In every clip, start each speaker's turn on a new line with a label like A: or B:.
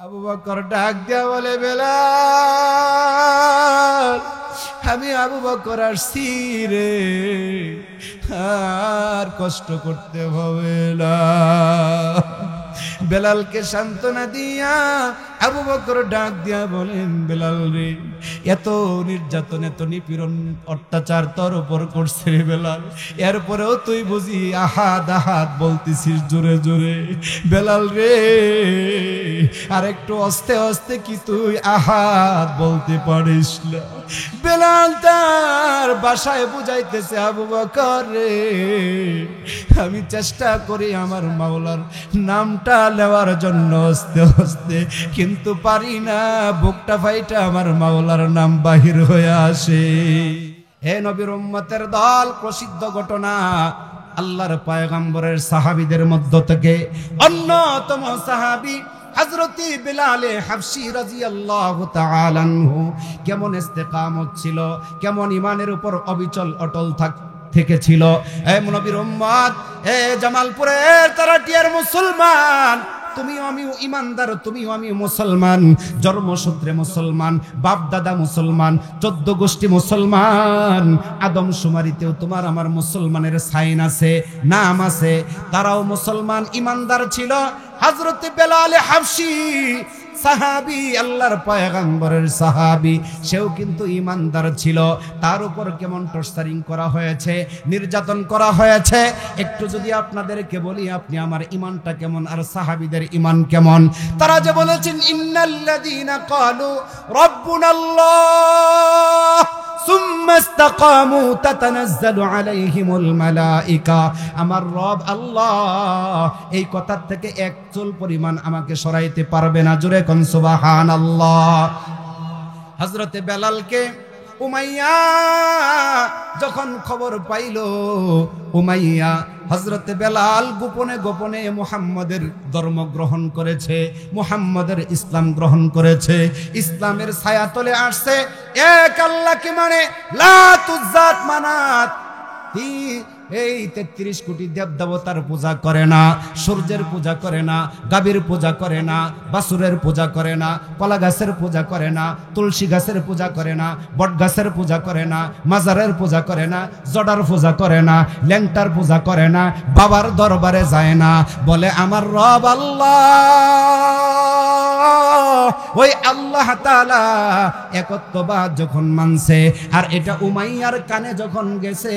A: আবু বকর ডাক দিয়া বলে, বেলাল, আমি আবু বকর আসছি রে, আর কষ্ট করতে হবে না। বেলালকে সান্ত্বনা দিয়া আবু বকর ডাক দিয়া বলেন, বেলাল রে, এত নির্যাতন, এত নিপীড়ন, অত্যাচার তোর উপর করছে রে বেলাল, এরপরেও তুই বুঝি আহাদ আহাদ বলতেছিস জোরে জোরে। বেলাল রে, আর একটু আস্তে আস্তে কি তুই আহাদ বলতে পারিস না? বেলাল তার বাসায় বুঝাইতেছে, আবু বকর রে, আমি চেষ্টা করি আমার মাওলার নামটা নেওয়ার জন্য আস্তে আস্তে, কিন্তু পারি না, বুকটা ফাইটা আমার মাওলার নাম বাহির হয়ে আসে। হে নবীর উম্মতের দল, প্রসিদ্ধ ঘটনা, আল্লাহর পয়গম্বরের সাহাবীদের মধ্য থেকে অন্যতম সাহাবী হযরত বিলাল হাবশী রাদিয়াল্লাহু তাআলা আনহু কেমন ইস্তেকামত ছিল, কেমন ঈমানের উপর অবিচল অটল থেকেছিল। হে নবীর উম্মত, হে জামালপুরের তারাটিয়ার মুসলমান, তুমিও আমিও ইমানদার, তুমিও আমিও মুসলমান, জন্মসূত্রে মুসলমান, বাপ দাদা মুসলমান, 14 গোষ্ঠী মুসলমান, আদম শুমারিতেও তোমার আমার মুসলমানের সাইন আছে, নাম আছে। তারাও মুসলমান, ইমানদার ছিল। হযরত বেলাল হাবশী সাহাবী, আল্লাহর পয়গম্বরের সাহাবী, সেও কিন্তু ইমানদার ছিল। তার উপর কেমন টর্চারিং করা হয়েছে, নির্যাতন করা হয়েছে। একটু যদি আপনাদেরকে বলি, আপনি আমার ইমানটা কেমন আর সাহাবীদের ইমান কেমন? তারা যে বলেছেন, ইন্নাল্লাযীনা ক্বালু রাব্বুনাল্লাহ সুম্মা ইসতাকামু তাতানাজ্জালু আলাইহিমুল মালাইকা, আমার রব আল্লাহ, এই কথা থেকে এক চুল পরিমাণ আমাকে সরাইতে পারবে না। জোরে কোন সুবহানাল্লাহ। হযরতে বেলালকে উমাইয়া যখন খবর পাইল, উমাইয়া হযরতে বেলাল গোপনে গোপনে মুহাম্মাদের ধর্ম গ্রহণ করেছে, মুহাম্মাদের ইসলাম গ্রহণ করেছে, ইসলামের ছায়াতলে আসছে, এক আল্লাহকে মানে, লাতুজ জাত মানাত, এই 33 কোটি দেবদেবতার পূজা করে না, সূর্যের পূজা করে না, গাভীর পূজা করে না, বাসুরের পূজা করে না, কলা গাছের পূজা করে না, তুলসী গাছের পূজা করে না, বট গাছের পূজা করে না, মাজারের পূজা করে না, জডার পূজা করে না, ল্যাংটার পূজা করে না, বাবার দরবারে যায় না, বলে আমার রব আল্লাহ। ওই আল্লাহ তাআলা একত্ববাদ যখন মানছে, আর এটা উমাইয়ার কানে যখন গেছে,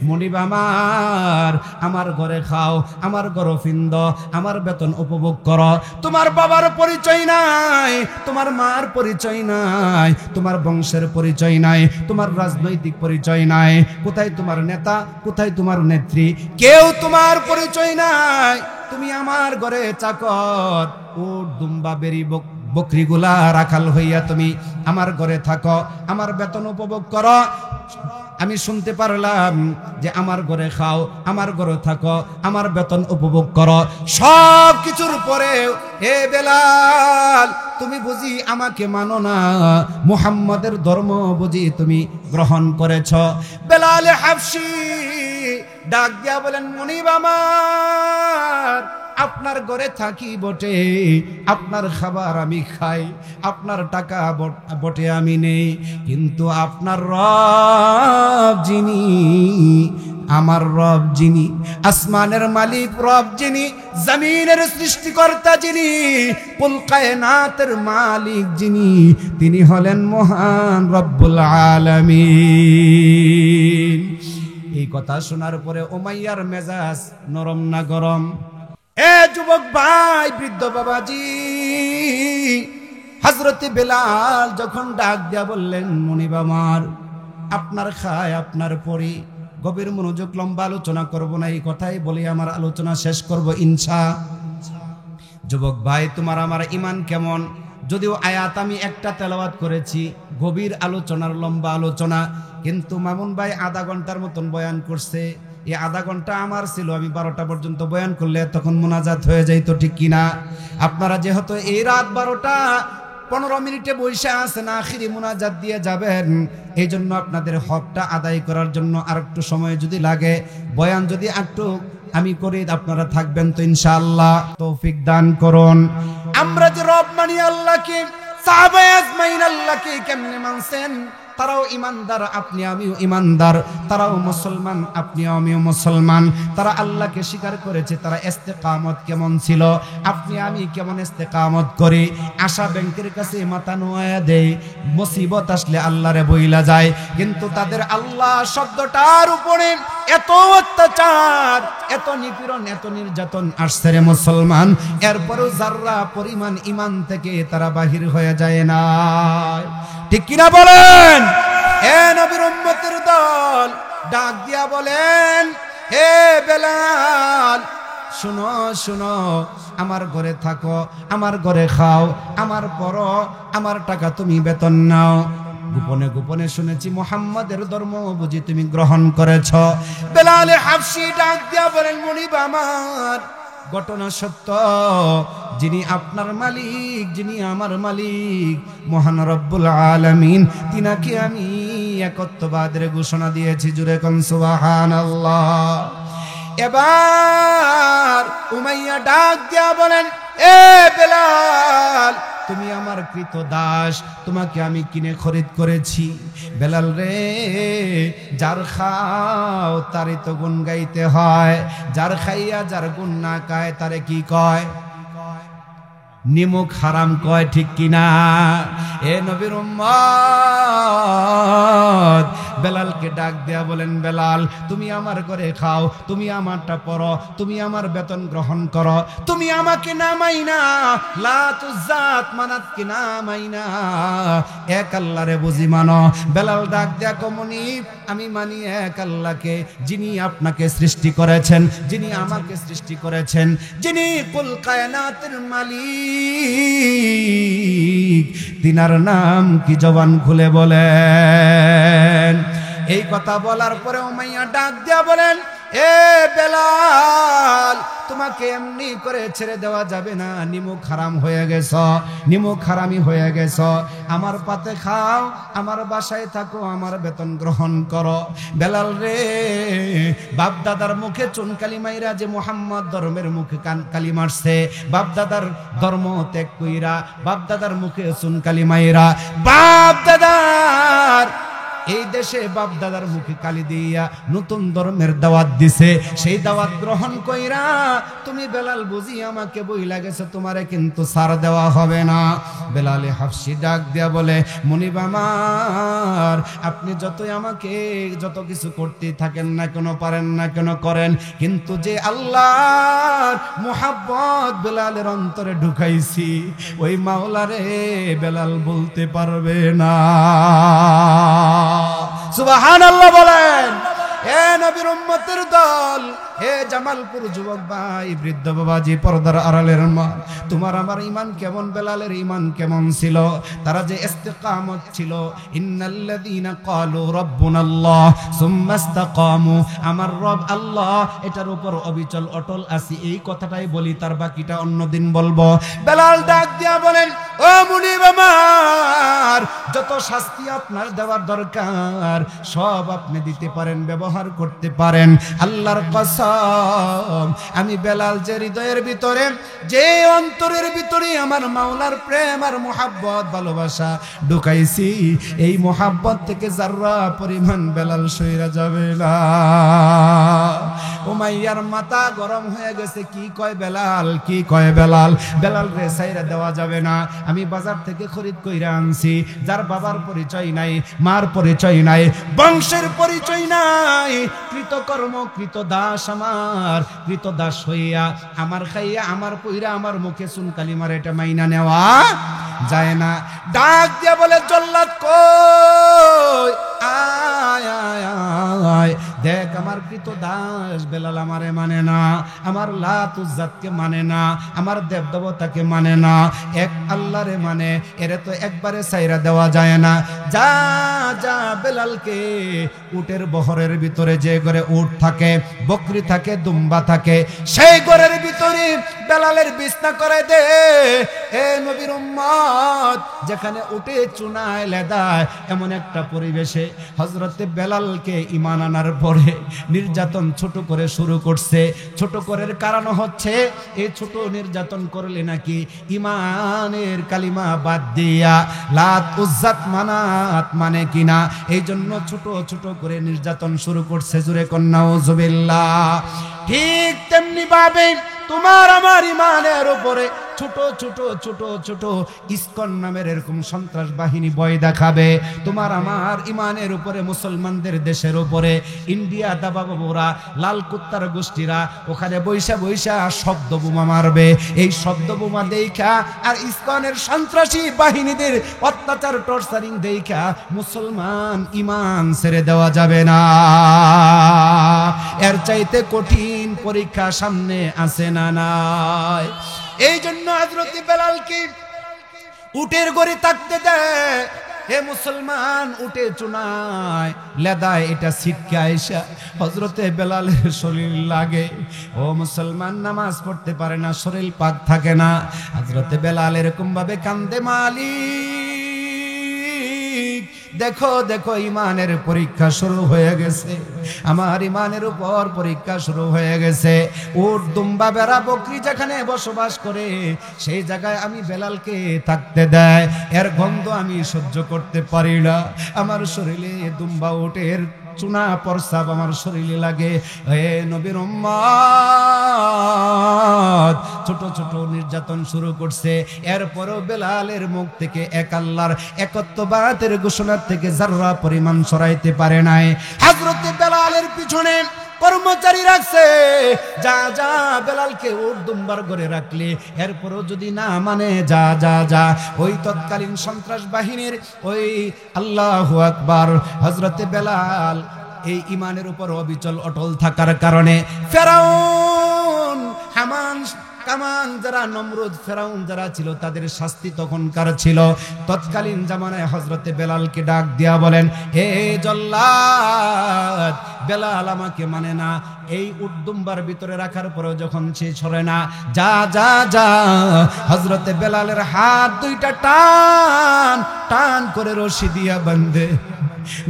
A: মনিব আমার ঘরে খাও, আমার গরফিন্দ, আমার বেতন উপভোগ করো, তোমার বাবার পরিচয় নাই, তোমার মার পরিচয় নাই, তোমার বংশের পরিচয় নাই, তোমার রাজনৈতিক পরিচয় নাই, কোথায় তোমার নেতা, কোথায় তোমার নেত্রী, কেউ তোমার পরিচয় নাই, তুমি আমার ঘরে চাকর, উট দুম্বা বেরি বকরিগুলা রাখাল হইয়া তুমি আমার ঘরে থাকো, আমার বেতন উপভোগ করো। আমি শুনতে পারলাম যে আমার ঘরে খাও, আমার ঘরে থাকো, আমার বেতন উপভোগ করো, সব কিছুর পরে হে বেলাল, তুমি বুঝি আমাকে মানো না, মুহাম্মাদের ধর্ম বুঝি তুমি গ্রহণ করেছ। বেলাল হাবশী ডাক দিয়া বলেন, মুনিব আমার, আপনার ঘরে থাকি বটে, আপনার খাবার আমি খাই, আপনার টাকা বটে আমি নেই, কিন্তু আপনার রব যিনি, আমার রব যিনি, আসমানের মালিক রব যিনি, জমিনের সৃষ্টিকর্তা যিনি, কুল কায়নাতের মালিক যিনি, তিনি হলেন মহান রব্বুল আলামিন। এই কথা শোনার পরে উমাইয়ার মেজাজ নরম না গরম? এ যুবক ভাই, বৃদ্ধ বাবাজি, হযরত বেলাল যখন ডাক দিয়া বললেন, মুনিব আমার, আপনার খায়, আপনার পরি, গভীর মনোযোগ, লম্বা আলোচনা করব না, এই কথাই বলি আমার আলোচনা শেষ করব ইনশা। যুবক ভাই, তোমার আমার ঈমান কেমন? যদিও আয়াত আমি একটা তেলাওয়াত করেছি, গভীর আলোচনার লম্বা আলোচনা, কিন্তু মামুন ভাই আধা ঘন্টার মতন বয়ান করছে। এই আধা ঘন্টা আমার ছিল, আমি 12টা পর্যন্ত বয়ান করলে তখন মোনাজাত হয়ে যাইতো, ঠিক কিনা? আপনারা যেহেতু এই রাত 12টা 15 মিনিটে বসে আছেন, আখিরি মোনাজাত দিয়ে যাবেন, এই জন্য আপনাদের হকটা আদায় করার জন্য আর একটু সময় যদি লাগে, বয়ান যদি একটু আমি করি, আপনারা থাকবেন তো ইনশাআল্লাহ। তৌফিক দান করুন। আমরা যে রব মানি আল্লাহকে, সাহাবায়ে আজমাইন আল্লাহকে কেমনে মানছেন? তারাও ইমানদার, আপনি আমিও ইমানদার। তারাও মুসলমান, আপনি আমিও মুসলমান। তারা আল্লাহকে স্বীকার করেছে। তারা ইস্তেকামত কেমন ছিল, আপনি আমি কেমন ইস্তেকামত করি? আশা ব্যাংকের কাছে মাথা নোয়া দেয়, মুসিবত আসলে আল্লাহরে বইলা যায়। কিন্তু তাদের আল্লাহ শব্দটার উপরে এত অত্যাচার, এত নিপীড়ন, এত নির্যাতন আসছে রে মুসলমান, এরপরও যাররা পরিমাণ ঈমান থেকে তারা বাহির হয়ে যায় না। ঠিক কিনা বলেন? এ নবীর উম্মতের দল ডাক দিয়া বলেন, হে বেলাল, শুনো শুনো, আমার ঘরে থাকো, আমার ঘরে খাও, আমার পরো, আমার টাকা তুমি বেতন নাও। গোপনে গোপনে শুনেছি মুহাম্মাদের ধর্ম বুঝি তুমি গ্রহণ করেছ। বেলাল হাবশী ডাক দিয়া বলেন, মুনিব আমার, ঘটনা সত্য, যিনি আপনার মালিক, যিনি আমার মালিক, মহান রব্বুল আলামিন, তিনাকে আমি একত্ববাদের ঘোষণা দিয়েছি। জুরে কোন সুবহানাল্লাহ। এবার উমাইয়া ডাক দিয়া বলেন, এ বেলাল, তুমি আমার কৃত দাস, তোমাকে আমি কিনে খরিদ করেছি। বেলাল রে, যার খাও তারই তো গুণ গাইতে হয়, যার খাইয়া যার গুণ না গায় তারে কি কয়? নিমুখ হারাম কয়। ঠিক কিনা? এ নবীর উম্মত বেলালকে ডাক দেয়া বলেন, বেলাল, তুমি আমার ঘরে খাও, তুমি আমারটা পরো, তুমি আমার বেতন গ্রহণ করো, তুমি আমাকে নামাইনা, লাত উজ্জাত মানাত কি নামাইনা, এক আল্লাহরে বুঝি মানো। বেলাল ডাক দেয়া কমনি, আমি মানি এক আল্লাহকে, যিনি আপনাকে সৃষ্টি করেছেন, যিনি আমাকে সৃষ্টি করেছেন, যিনি কুল কায়নাতের মালিক, তিনার নাম কি জবান খুলে বলেন। এই কথা বলার পরে উমাইয়া ডাক দিয়া বলেন, এ বেলাল, তোমাকে এমনি করে ছেড়ে দেওয়া যাবে না, নিমুখ হারাম হয়ে গেছ, নিমুখ হারামি হয়ে গেছ। আমার পাতে খাও, আমার বাসায় থাকো, আমার বেতন গ্রহণ করো। বেলাল রে, বাপ দাদার মুখে চুন কালি মাইরা যে মুহাম্মদ ধর্মের মুখে কালি মারছে, বাপ দাদার ধর্ম ত্যাগ কইরা, বাপ দাদার মুখে চুন কালি মাইরা, বাপ দাদার এই দেশে বাপ দাদার মুখে কালি দিয়া নতুন ধর্মের দাওয়াত দিছে, সেই দাওয়াত গ্রহণ কইরা তুমি বেলাল বুঝি আমাকে বইলা গেছে, তোমারে কিন্তু ছাড় দেওয়া হবে না। বেলালে হাবশী ডাক দিয়া বলে, মুনিব আমার, আপনি যতই আমাকে যত কিছু করতে থাকেন না কেন, পারেন না কেন, করেন, কিন্তু যে আল্লাহর মুহাব্বত বেলালের অন্তরে ঢুকাইছি, ওই মাওলারে বেলাল বলতে পারবে না। সুবহানাল্লাহ বলেন। এ নবীর উম্মতের দল, হে জামালপুর যুবক ভাই, বৃদ্ধ বাবাজি, পর্দার আড়ালের মা, তোমার আমার ঈমান কেমন, বেলালের ঈমান কেমন ছিল? তারা যে ইস্তেকামত ছিল, ইন্নাল্লাযীনা ক্বালু রাব্বুনাল্লাহ সুম্মা ইসতাকামু, আমার রব আল্লাহ, এটার উপর অবিচল অটল আছি, এই কথাটাই বলি, তার বাকিটা অন্যদিন বলবো। বেলাল ডাক দিয়া বলেন, ও মুনিব আমার, যত শাস্তি আপনার দেওয়ার দরকার সব আপনি দিতে পারেন, ব্যবহার করতে পারেন। আল্লাহর কসম, আমি বেলাল যে হৃদয়ের ভিতরে, যে অন্তরের ভিতরে আমার মাওলার প্রেম আর মুহাব্বত ভালোবাসা ঢুকাইছি, এই মুহাব্বত থেকে যাররা পরিমাণ বেলাল সইরা যাবে না। উমাইয়ার মাথা গরম হয়ে গেছে, কি কয় বেলাল, কি কয় বেলাল, বেলাল রে সাইরা দেওয়া যাবে না, আমি বাজার থেকে খরিদ কইরা আনছি, যার বাবার পরিচয় নাই, মার পরিচয় নাই, বংশের পরিচয় নাই, কৃতকর্ম কৃত দাস, আমার কৃত দাস হইয়া, আমার খাইয়া, আমার পইরা, আমার মুখে চুন কালি মারে, এটা মাইনা নেওয়া যায় না। ডাক দিয়া বলে, জল্লাদ কই, আয় আয় আয়, দেখ আমার কৃত দাস বেলাল আমারে মানে না, আমার লাত উজ্জাতকে মানে না, আমার দেব দেবতাকে মানে না, এক আল্লাহরে মানে, এরে তো একবারে সাইরা দেওয়া যায় না। যা যা বেলালকে উটের বহরের ভিতরে, যে ঘরে উট থাকে, বকরি থাকে, দুম্বা থাকে, সেই ঘরের ভিতরে বেলালের বিছনা করে দে। এ নবীর উম্মত, যেখানে উটে চুনায় লেদায় এমন একটা পরিবেশে হযরতে বেলালকে ঈমান আনার পরে নির্যাতন ছোট করে শুরু করছে। ছোট করার কারণ হচ্ছে এই ছোট নির্যাতন করলে নাকি ইমানের কালিমা বাদ দিয়া লাত উজ্জাত মানাত মানে কিনা, এই জন্য ছোট ছোট করে নির্যাতন শুরু করছে। জুরে কন্যা নাউজুবিল্লাহ। ঠিক তেমনি ভাবে তোমার আমার ইমানের উপরে ছোট ছোট ছোট ছোট ইসকন নামের এরকম সন্ত্রাস বাহিনী ভয় দেখাবে। তোমার আমার ইমানের উপরে, মুসলমানদের দেশের উপরে ইন্ডিয়া দাবাবুরা, লাল কুত্তার গোষ্ঠীরা ওখানে বৈশা বৈশা শব্দ বোমা মারবে। এই শব্দ বোমা দেখা আর ইসকনের সন্ত্রাসী বাহিনীদের অত্যাচার টর্চারিং দেখা মুসলমান ইমান ছেড়ে দেওয়া যাবে না। এর চাইতে কঠিন পরীক্ষা সামনে আছে না নাই? এই জন্য হযরত বেলালকে উটের গড়ি থাকতে দেয়। হে মুসলমান, উটে চুনায় লেদায় এটা ছিটকে আইসা হযরতে বেলালের শরীর লাগে। ও মুসলমান, নামাজ পড়তে পারে না, শরীর পাক থাকে না। হযরতে বেলাল এরকম ভাবে কান্দে, মালিক দেখো দেখো ইমানের পরীক্ষা শুরু হয়ে গেছে, আমার ইমানের উপর পরীক্ষা শুরু হয়ে গেছে। উট দুম্বা বেড়া বকরি যেখানে বসবাস করে সেই জায়গায় আমি বেলালকে থাকতে দেয়। এর গন্ধ আমি সহ্য করতে পারি না। আমার শরীরে দুম্বা উটের চুনা প্রস্রাব আমার শরীরে লাগে। হে নবীর উম্মত, ছোট ছোট নির্যাতন শুরু করছে। এরপরও বেলালের মুখ থেকে এক আল্লাহর একত্ববাদের ঘোষণার থেকে যাররা পরিমাণ সরাইতে পারে নাই। হযরত বেলালের পিছনে কর্মচারী রাখছে, যা যা বেলালকে উট দুম্বার করে রাখলে, এরপরও যদি না মানে যা যা যা। ওই তৎকালীন সন্ত্রাস বাহিনীর ওই আল্লাহু আকবার, হযরতে বেলাল এই ইমানের উপর অবিচল অটল থাকার কারণে ফেরাউন, হামান, কামান যারা, নমরুদ, ফেরাউন যারা ছিল তাদের শাস্তি তখনকার ছিল। তৎকালীন জামানায় হযরতে বেলালকে ডাক দিয়া বলেন, হে জল্লাদ, বেলাল আমাকে মানে না। এই উদ্দুম্বার ভিতরে রাখার পরেও যখন সে ছড়ে না, যা যা যা। হযরতে বেলালের হাত দুইটা টান টান করে রশি দিয়া বাঁধে,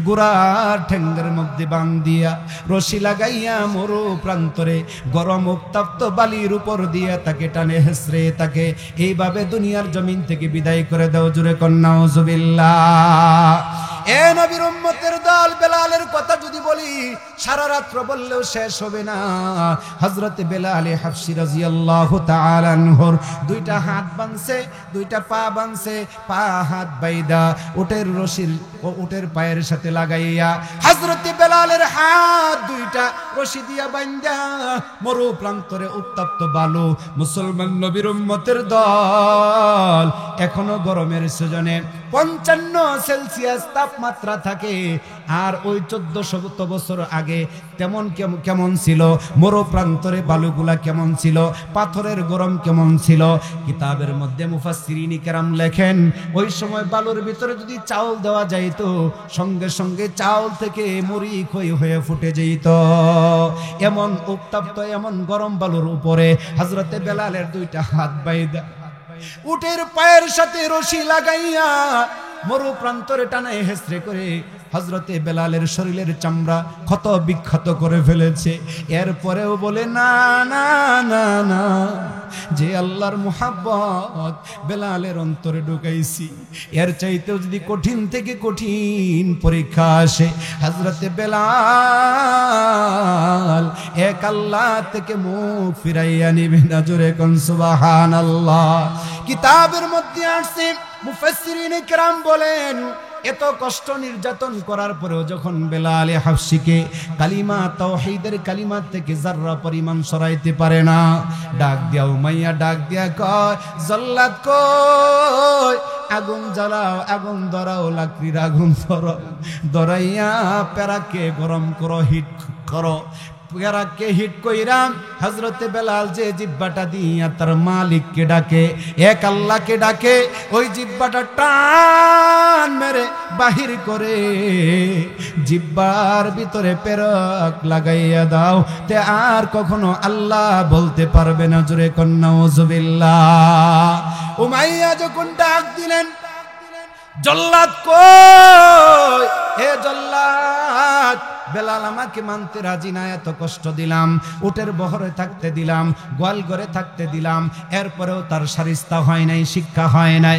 A: গোড়ার ঠেঙ্গের মধ্যে বান্ধিয়া রশি লাগাইয়া মরু প্রান্তরে গরম উত্তপ্ত বালির উপর দিয়া তাকে টানে হেসরে তাকে এইভাবে দুনিয়ার জমিন থেকে বিদায় করে দাও। জুরে কন্যা নাউজুবিল্লাহ। এ নবীর উম্মতের দল, বেলালের কথা যদি বলি সারা রাত্র বললেও শেষ হবে না। হযরতে বেলাল হাবশী রাদিয়াল্লাহু তাআলা আনহুর দুইটা হাত বাঁধছে, দুইটা পা বাঁধছে, পা হাত বাইদা উটের রশির উটের পায়ের সাথে লাগাইয়া হযরতে বেলালের হাত দুইটা রশি দিয়া বাঁধা মরু প্রান্তরে উত্তপ্ত বালু। মুসলমান নবীর উম্মতের দল এখনো গরমের সিজনে 55 সেলসিয়াস তাপমাত্রা থাকে। আর ওই 1400 বছর আগে তেমন কেমন ছিল, মরু প্রান্তরে বালুগুলা কেমন ছিল, পাথরের গরম কেমন ছিল। কিতাবের মধ্যে মুফাসসিরিন কেরাম লেখেন, ওই সময় বালুর ভিতরে যদি চাউল দেওয়া যাইত, সঙ্গে সঙ্গে চাউল থেকে মুড়ি ক্ষয় হয়ে ফুটে যেত। এমন উত্তপ্ত, এমন গরম বালুর উপরে হযরতে বেলালের দুইটা হাত বাইদা উটের পায়ের সাথে রশি লাগাইয়া মরু প্রান্তরে টানায় হেসরে করে হযরতে বেলালের শরীরের চামড়া ক্ষত বিক্ষত করে ফেলেছে। এরপরেও বলে, না না না না, যে আল্লাহর মুহাব্বত বেলালের অন্তরে ঢুকাইছি, এর চাইতেও যদি কঠিন থেকে কঠিন পরীক্ষা আসে, হযরতে বেলাল এক আল্লাহ থেকে মুখ ফিরাইয়া নিবে না। জোরে কোন সুবহানাল্লাহ। কিতাবের মধ্যে আসছে, মুফাসসিরিন কেরাম বলেন, এত কষ্ট নির্যাতন করার পরেও যখন বেলাল হাবশীকে কালিমা তাওহীদের কালিমা থেকে যাররা পরিমাণ সরাইতে পারে না, ডাক দিয়া উমাইয়া ডাক দিয়া কয়, জল্লাদ কই, আগুন জ্বালাও, আগুন ধরাও, লাকড়ির আগুন ধরাও, ধরাইয়া পেরাকে গরম করো, হিট করো। পেরাকে হিট কইরা হযরতে বেলাল যে জিহ্বাটা দিয়া তার মালিককে ডাকে, এক আল্লাহকে ডাকে, ওই জিহ্বাটা টান মেরে বাহির করে জিহ্বার ভিতরে পেরক লাগাইয়া দাও, তে আর কখনো আল্লাহ বলতে পারবে না। জোরে কোন নাউজুবিল্লাহ। উমাইয়া যখন ডাক দিলেন, জল্লাদ কই, হে জল্লাদ, বেলাল আমাকে মানতে রাজি না, এত কষ্ট দিলাম, উটের বহরে থাকতে দিলাম, গোয়াল ঘরে থাকতে দিলাম, এরপরেও তার শারিস্তা হয় নাই, শিক্ষা হয় নাই।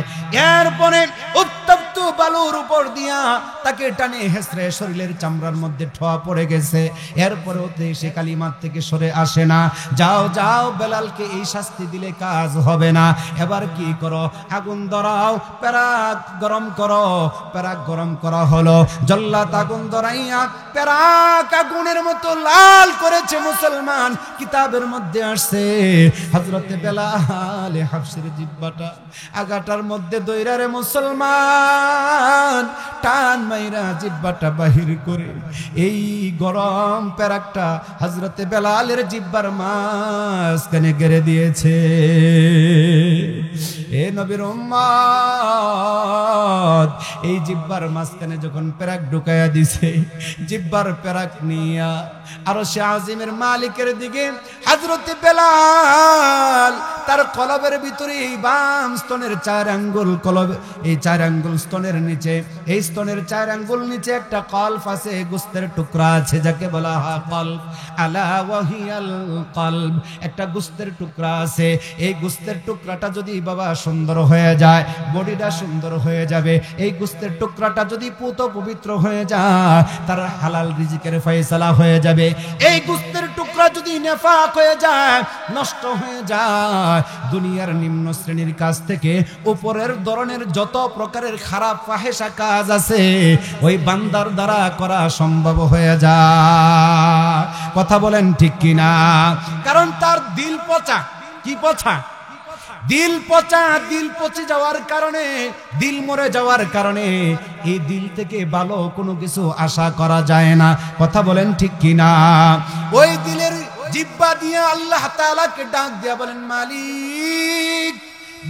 A: এরপরে উত্তপ্ত বালুর উপর দিয়া তাকে টানে হেসড়ে শরীরের চামড়ার মধ্যে ঠোয়া পড়ে গেছে, এরপরেও সে কালিমার থেকে সরে আসে না। যাও যাও, বেলালকে এই শাস্তি দিলে কাজ হবে না, এবার কি করো, আগুন ধরাও, পেরাক গরম করো। পেরাক গরম করা হলো, জল্লাদ আগুন ধরাইয়া পেরাক আগুনের মতো লাল করেছে। মুসলমান কিতাবের মধ্যে আসছে হযরতে বেলাল হাবশীর জিহ্বাটা আগাটার মধ্যে দইরারে মুসলমান টান মাইরা জিহ্বাটা বাহির করে এই গরম পেরাকটা হযরতে বেলালের জিহ্বার মাঝখানে গেড়ে দিয়েছে। এ নবীর উম্মত, এই জিহ্বার মাঝখানে যখন পেরাক ঢুকাইয়া দিছে, জিহ্বার পেরাক নিয়া আরশে আজিমের মালিকের দিকে হযরতে বেলাল তার কলবের ভিতরে এই বাম স্তনের 4 আঙ্গুল, কলব এই 4 আঙ্গুল স্তনের নিচে, এই স্তনের 4 আঙ্গুল নিচে একটা কলব আছে, গোস্তের টুকরা আছে, যাকে বলা হয় কলব। আলা ওয়াহিয়াল কলব, একটা গোস্তের টুকরা আছে। এই গোস্তের টুকরাটা যদি বাবা সুন্দর হয়ে যায়, বডিটা সুন্দর হয়ে যাবে। এই গোস্তের টুকরাটা যদি পুত পবিত্র হয়ে যায়, তার হালাল রিজিকের ফয়সালা হয়ে যাবে। এই গোস্তের টুকরা যদি নেফাক হয়ে যায়, নষ্ট হয়ে যায়, দুনিয়ার নিম্ন শ্রেণীর কাজ থেকে উপরের ধরনের যত প্রকারের খারাপ ফাহেসা কাজ আছে, ওই বান্দার দ্বারা করা সম্ভব হয়ে যায়। কথা বলেন ঠিক কিনা? কারণ তার দিল পচা। কি পচা? দিল পচা। দিল পচে যাওয়ার কারণে, দিল মরে যাওয়ার কারণে এই দিল থেকে ভালো কোনো কিছু আশা করা যায় না। কথা বলেন ঠিক কিনা? ওই দিলের জিহ্বা দিয়ে আল্লাহ তাআলাকে ডাক দিয়া বলেন, মালিক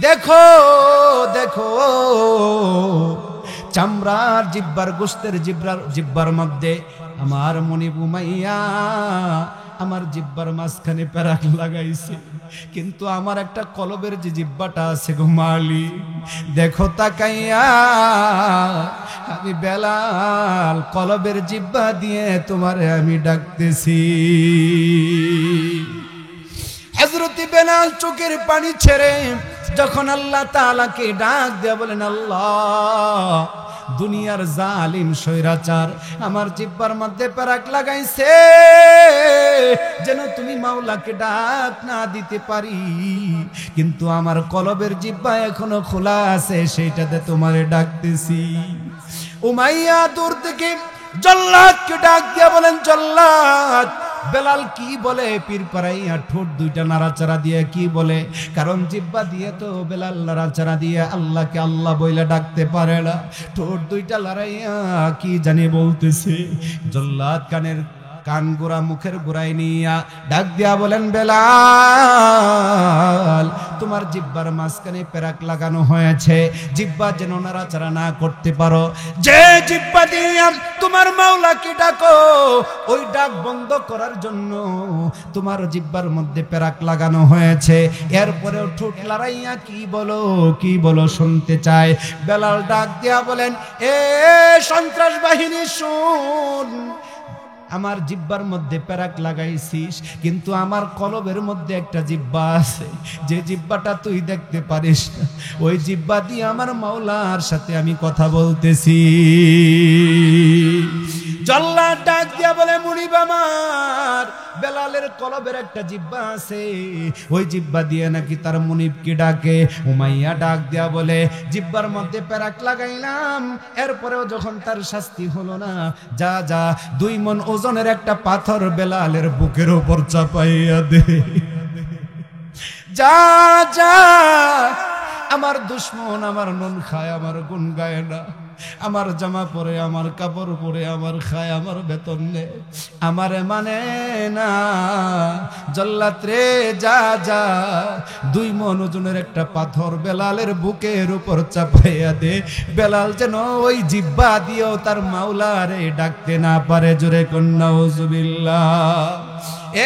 A: দেখো দেখো, চামড়ার জিহ্বার, গোস্তের জিহ্বার মধ্যে আমার মনিব উমাইয়া আমার জিহ্বার মাঝখানে পেরাক লাগাইছে, কিন্তু আমার একটা কলবের যে জিহ্বাটা আছে গো মালিক, দেখো তাকাইয়া, আমি বেলাল কলবের জিহ্বা দিয়ে তোমারে আমি ডাকতেছি। হযরতে বেলাল চোখের পানি ছেড়ে যখন আল্লাহ তাআলাকে ডাক দেয়া বলেন, আল্লাহ, দুনিয়ার জালিম স্বৈরাচার আমার জিহ্বার মধ্যে পেরাক লাগাইছে, যেন তুমি মাওলাকে ডাক না দিতে পারি, কিন্তু আমার কলবের জিহ্বা এখনো খোলা আছে, সেইটাতে তোমারে ডাকতেছি। উমাইয়া দূর থেকে জল্লাদকে ডাক দিয়া বলেন, জল্লাদ, বেলাল কি বলে? পীর পাড়াইয়া ঠোঁট দুইটা নাড়াচাড়া দিয়ে কি বলে? কারণ জিহ্বা দিয়ে তো বেলাল নাড়াচাড়া দিয়ে আল্লাহকে আল্লাহ বইলে ডাকতে পারে না, ঠোঁট দুইটা লড়াইয়া কি জানি বলতেছে। জল্লাদ কান গোড়া মুখের গোড়ায় নিয়া ডাক দিয়া বলেন, বেলাল, তোমার জিহ্বার মাঝখানে পেরাক লাগানো হয়েছে, জিহ্বা যেন নাড়াচাড়া না করতে পারো। যে জিহ্বা দিয়া তোমার মাওলাকে ডাকো, ওই ডাক বন্ধ করার জন্য তোমার জিহ্বার মধ্যে পেরাক লাগানো হয়েছে। এরপরেও ঠোঁট লড়াইয়া কি বলো, কি বলো শুনতে চায়। বেলাল ডাক দিয়া বলেন, এ সন্ত্রাস বাহিনী শুন, আমার জিহ্বার মধ্যে পেরাক লাগাইছিস, কিন্তু আমার কলবের মধ্যে একটা জিহ্বা আছে, যে জিহ্বাটা তুই দেখতে পারিস না, ওই জিহ্বা দিয়ে আমার মাওলার সাথে আমি কথা বলতেছি। জল্লাদ ডাক দিয়া বলে, মুনিব আমার, বেলালের কলবের একটা জিহ্বা আছে, ওই জিহ্বা দিয়ে নাকি তার মুনিবকে ডাকে। উমাইয়া ডাক দিয়া বলে, জিহ্বার মধ্যে পেরাক লাগাইলাম, এরপরেও যখন তার শাস্তি হলো না, যা যা 2 মণ ওজনের একটা পাথর বেলালের বুকের উপর চাপাইয়া দে, যা যা। আমার দুশ্মন আমার নুন খায়, আমার গুণ গায় না, আমার জামা পরে, আমার কাপড় পরে, আমার খায়, আমার বেতন নেয়, আমারে মানে না। জল্লাদ রে, যা যা, 2 মণ ওজনের একটা পাথর বেলালের বুকের উপর চাপাইয়া দে, বেলাল যেন ওই জিহ্বা দিয়েও তার মাওলারে ডাকতে না পারে। জোরে কন্যা নাউজুবিল্লাহ।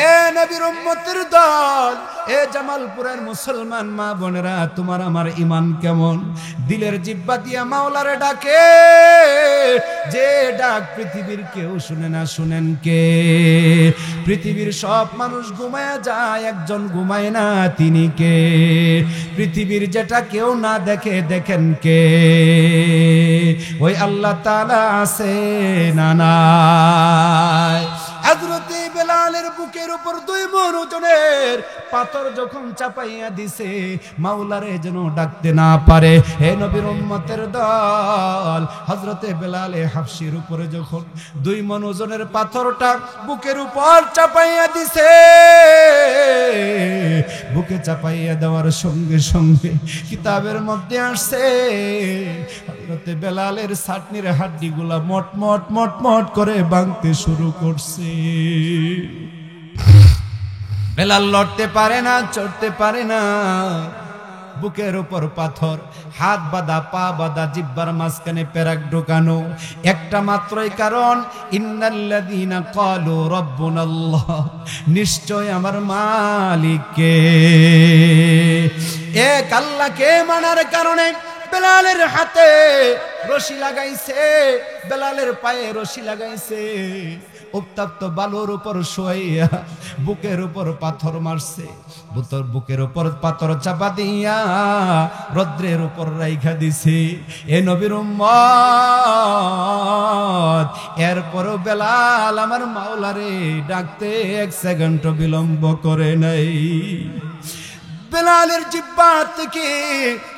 A: এ নবীর উম্মতের দল, এ জামালপুরের মুসলমান মা বোনেরা, তোমার আমার ঈমান কেমন? দিলের জিহ্বা দিয়া মাওলারে ডাকে, যে ডাক পৃথিবীর কেউ শুনে না। শুনেন কে? পৃথিবীর সব মানুষ ঘুমায় যায়, একজন ঘুমায় না, তিনি কে? পৃথিবীর যেটা কেউ না দেখে, দেখেন কে? ওই আল্লাহ তাআলা আছে না নাই? হযরতে বেলালের বুকের উপর 2 মণ ওজনের পাথর যখন চাপাইয়া দিছে, মাওলারে যেন ডাকতে না পারে। হে নবীর উম্মতের দল, হযরতে বেলালে হাবশির উপরে যখন 2 মণ ওজনের পাথরটা বুকের উপর চাপাইয়া দিছে, বুকে চাপাইয়া দেওয়ার সঙ্গে সঙ্গে কিতাবের মধ্যে আসছে, হযরতে বেলালের ছাতনির হাড্ডিগুলা মট মট মট মট করে ভাঙতে শুরু করছে। বেলাল লড়তে পারে না, চড়তে পারে না, বুকের উপর পাথর, হাত বাঁধা, পা বাঁধা, জিহ্বার মাঝখানে পেরাক ঢোকানো। একটা মাত্রই কারণ, ইন্নাল্লাযীনা ক্বালু রাব্বুনাল্লাহ, নিশ্চয় আমার মালিক কে। এক আল্লাহকে মানার কারণে বেলালের হাতে রশি লাগাইছে, বেলালের পায়ে রশি লাগাইছে, উত্তপ্ত বালুর উপর শোয়াইয়া বুকের উপর পাথর মারছে, বুকের উপর পাথর চাপা দিয়া রৌদ্রের উপর রাইখা দিছে। এ নবীর উম্মত, এরপরও বেলাল আমার মাওলারে ডাকতে 1 সেকেন্ড বিলম্ব করে নাই। বেলালের জিহ্বা থেকে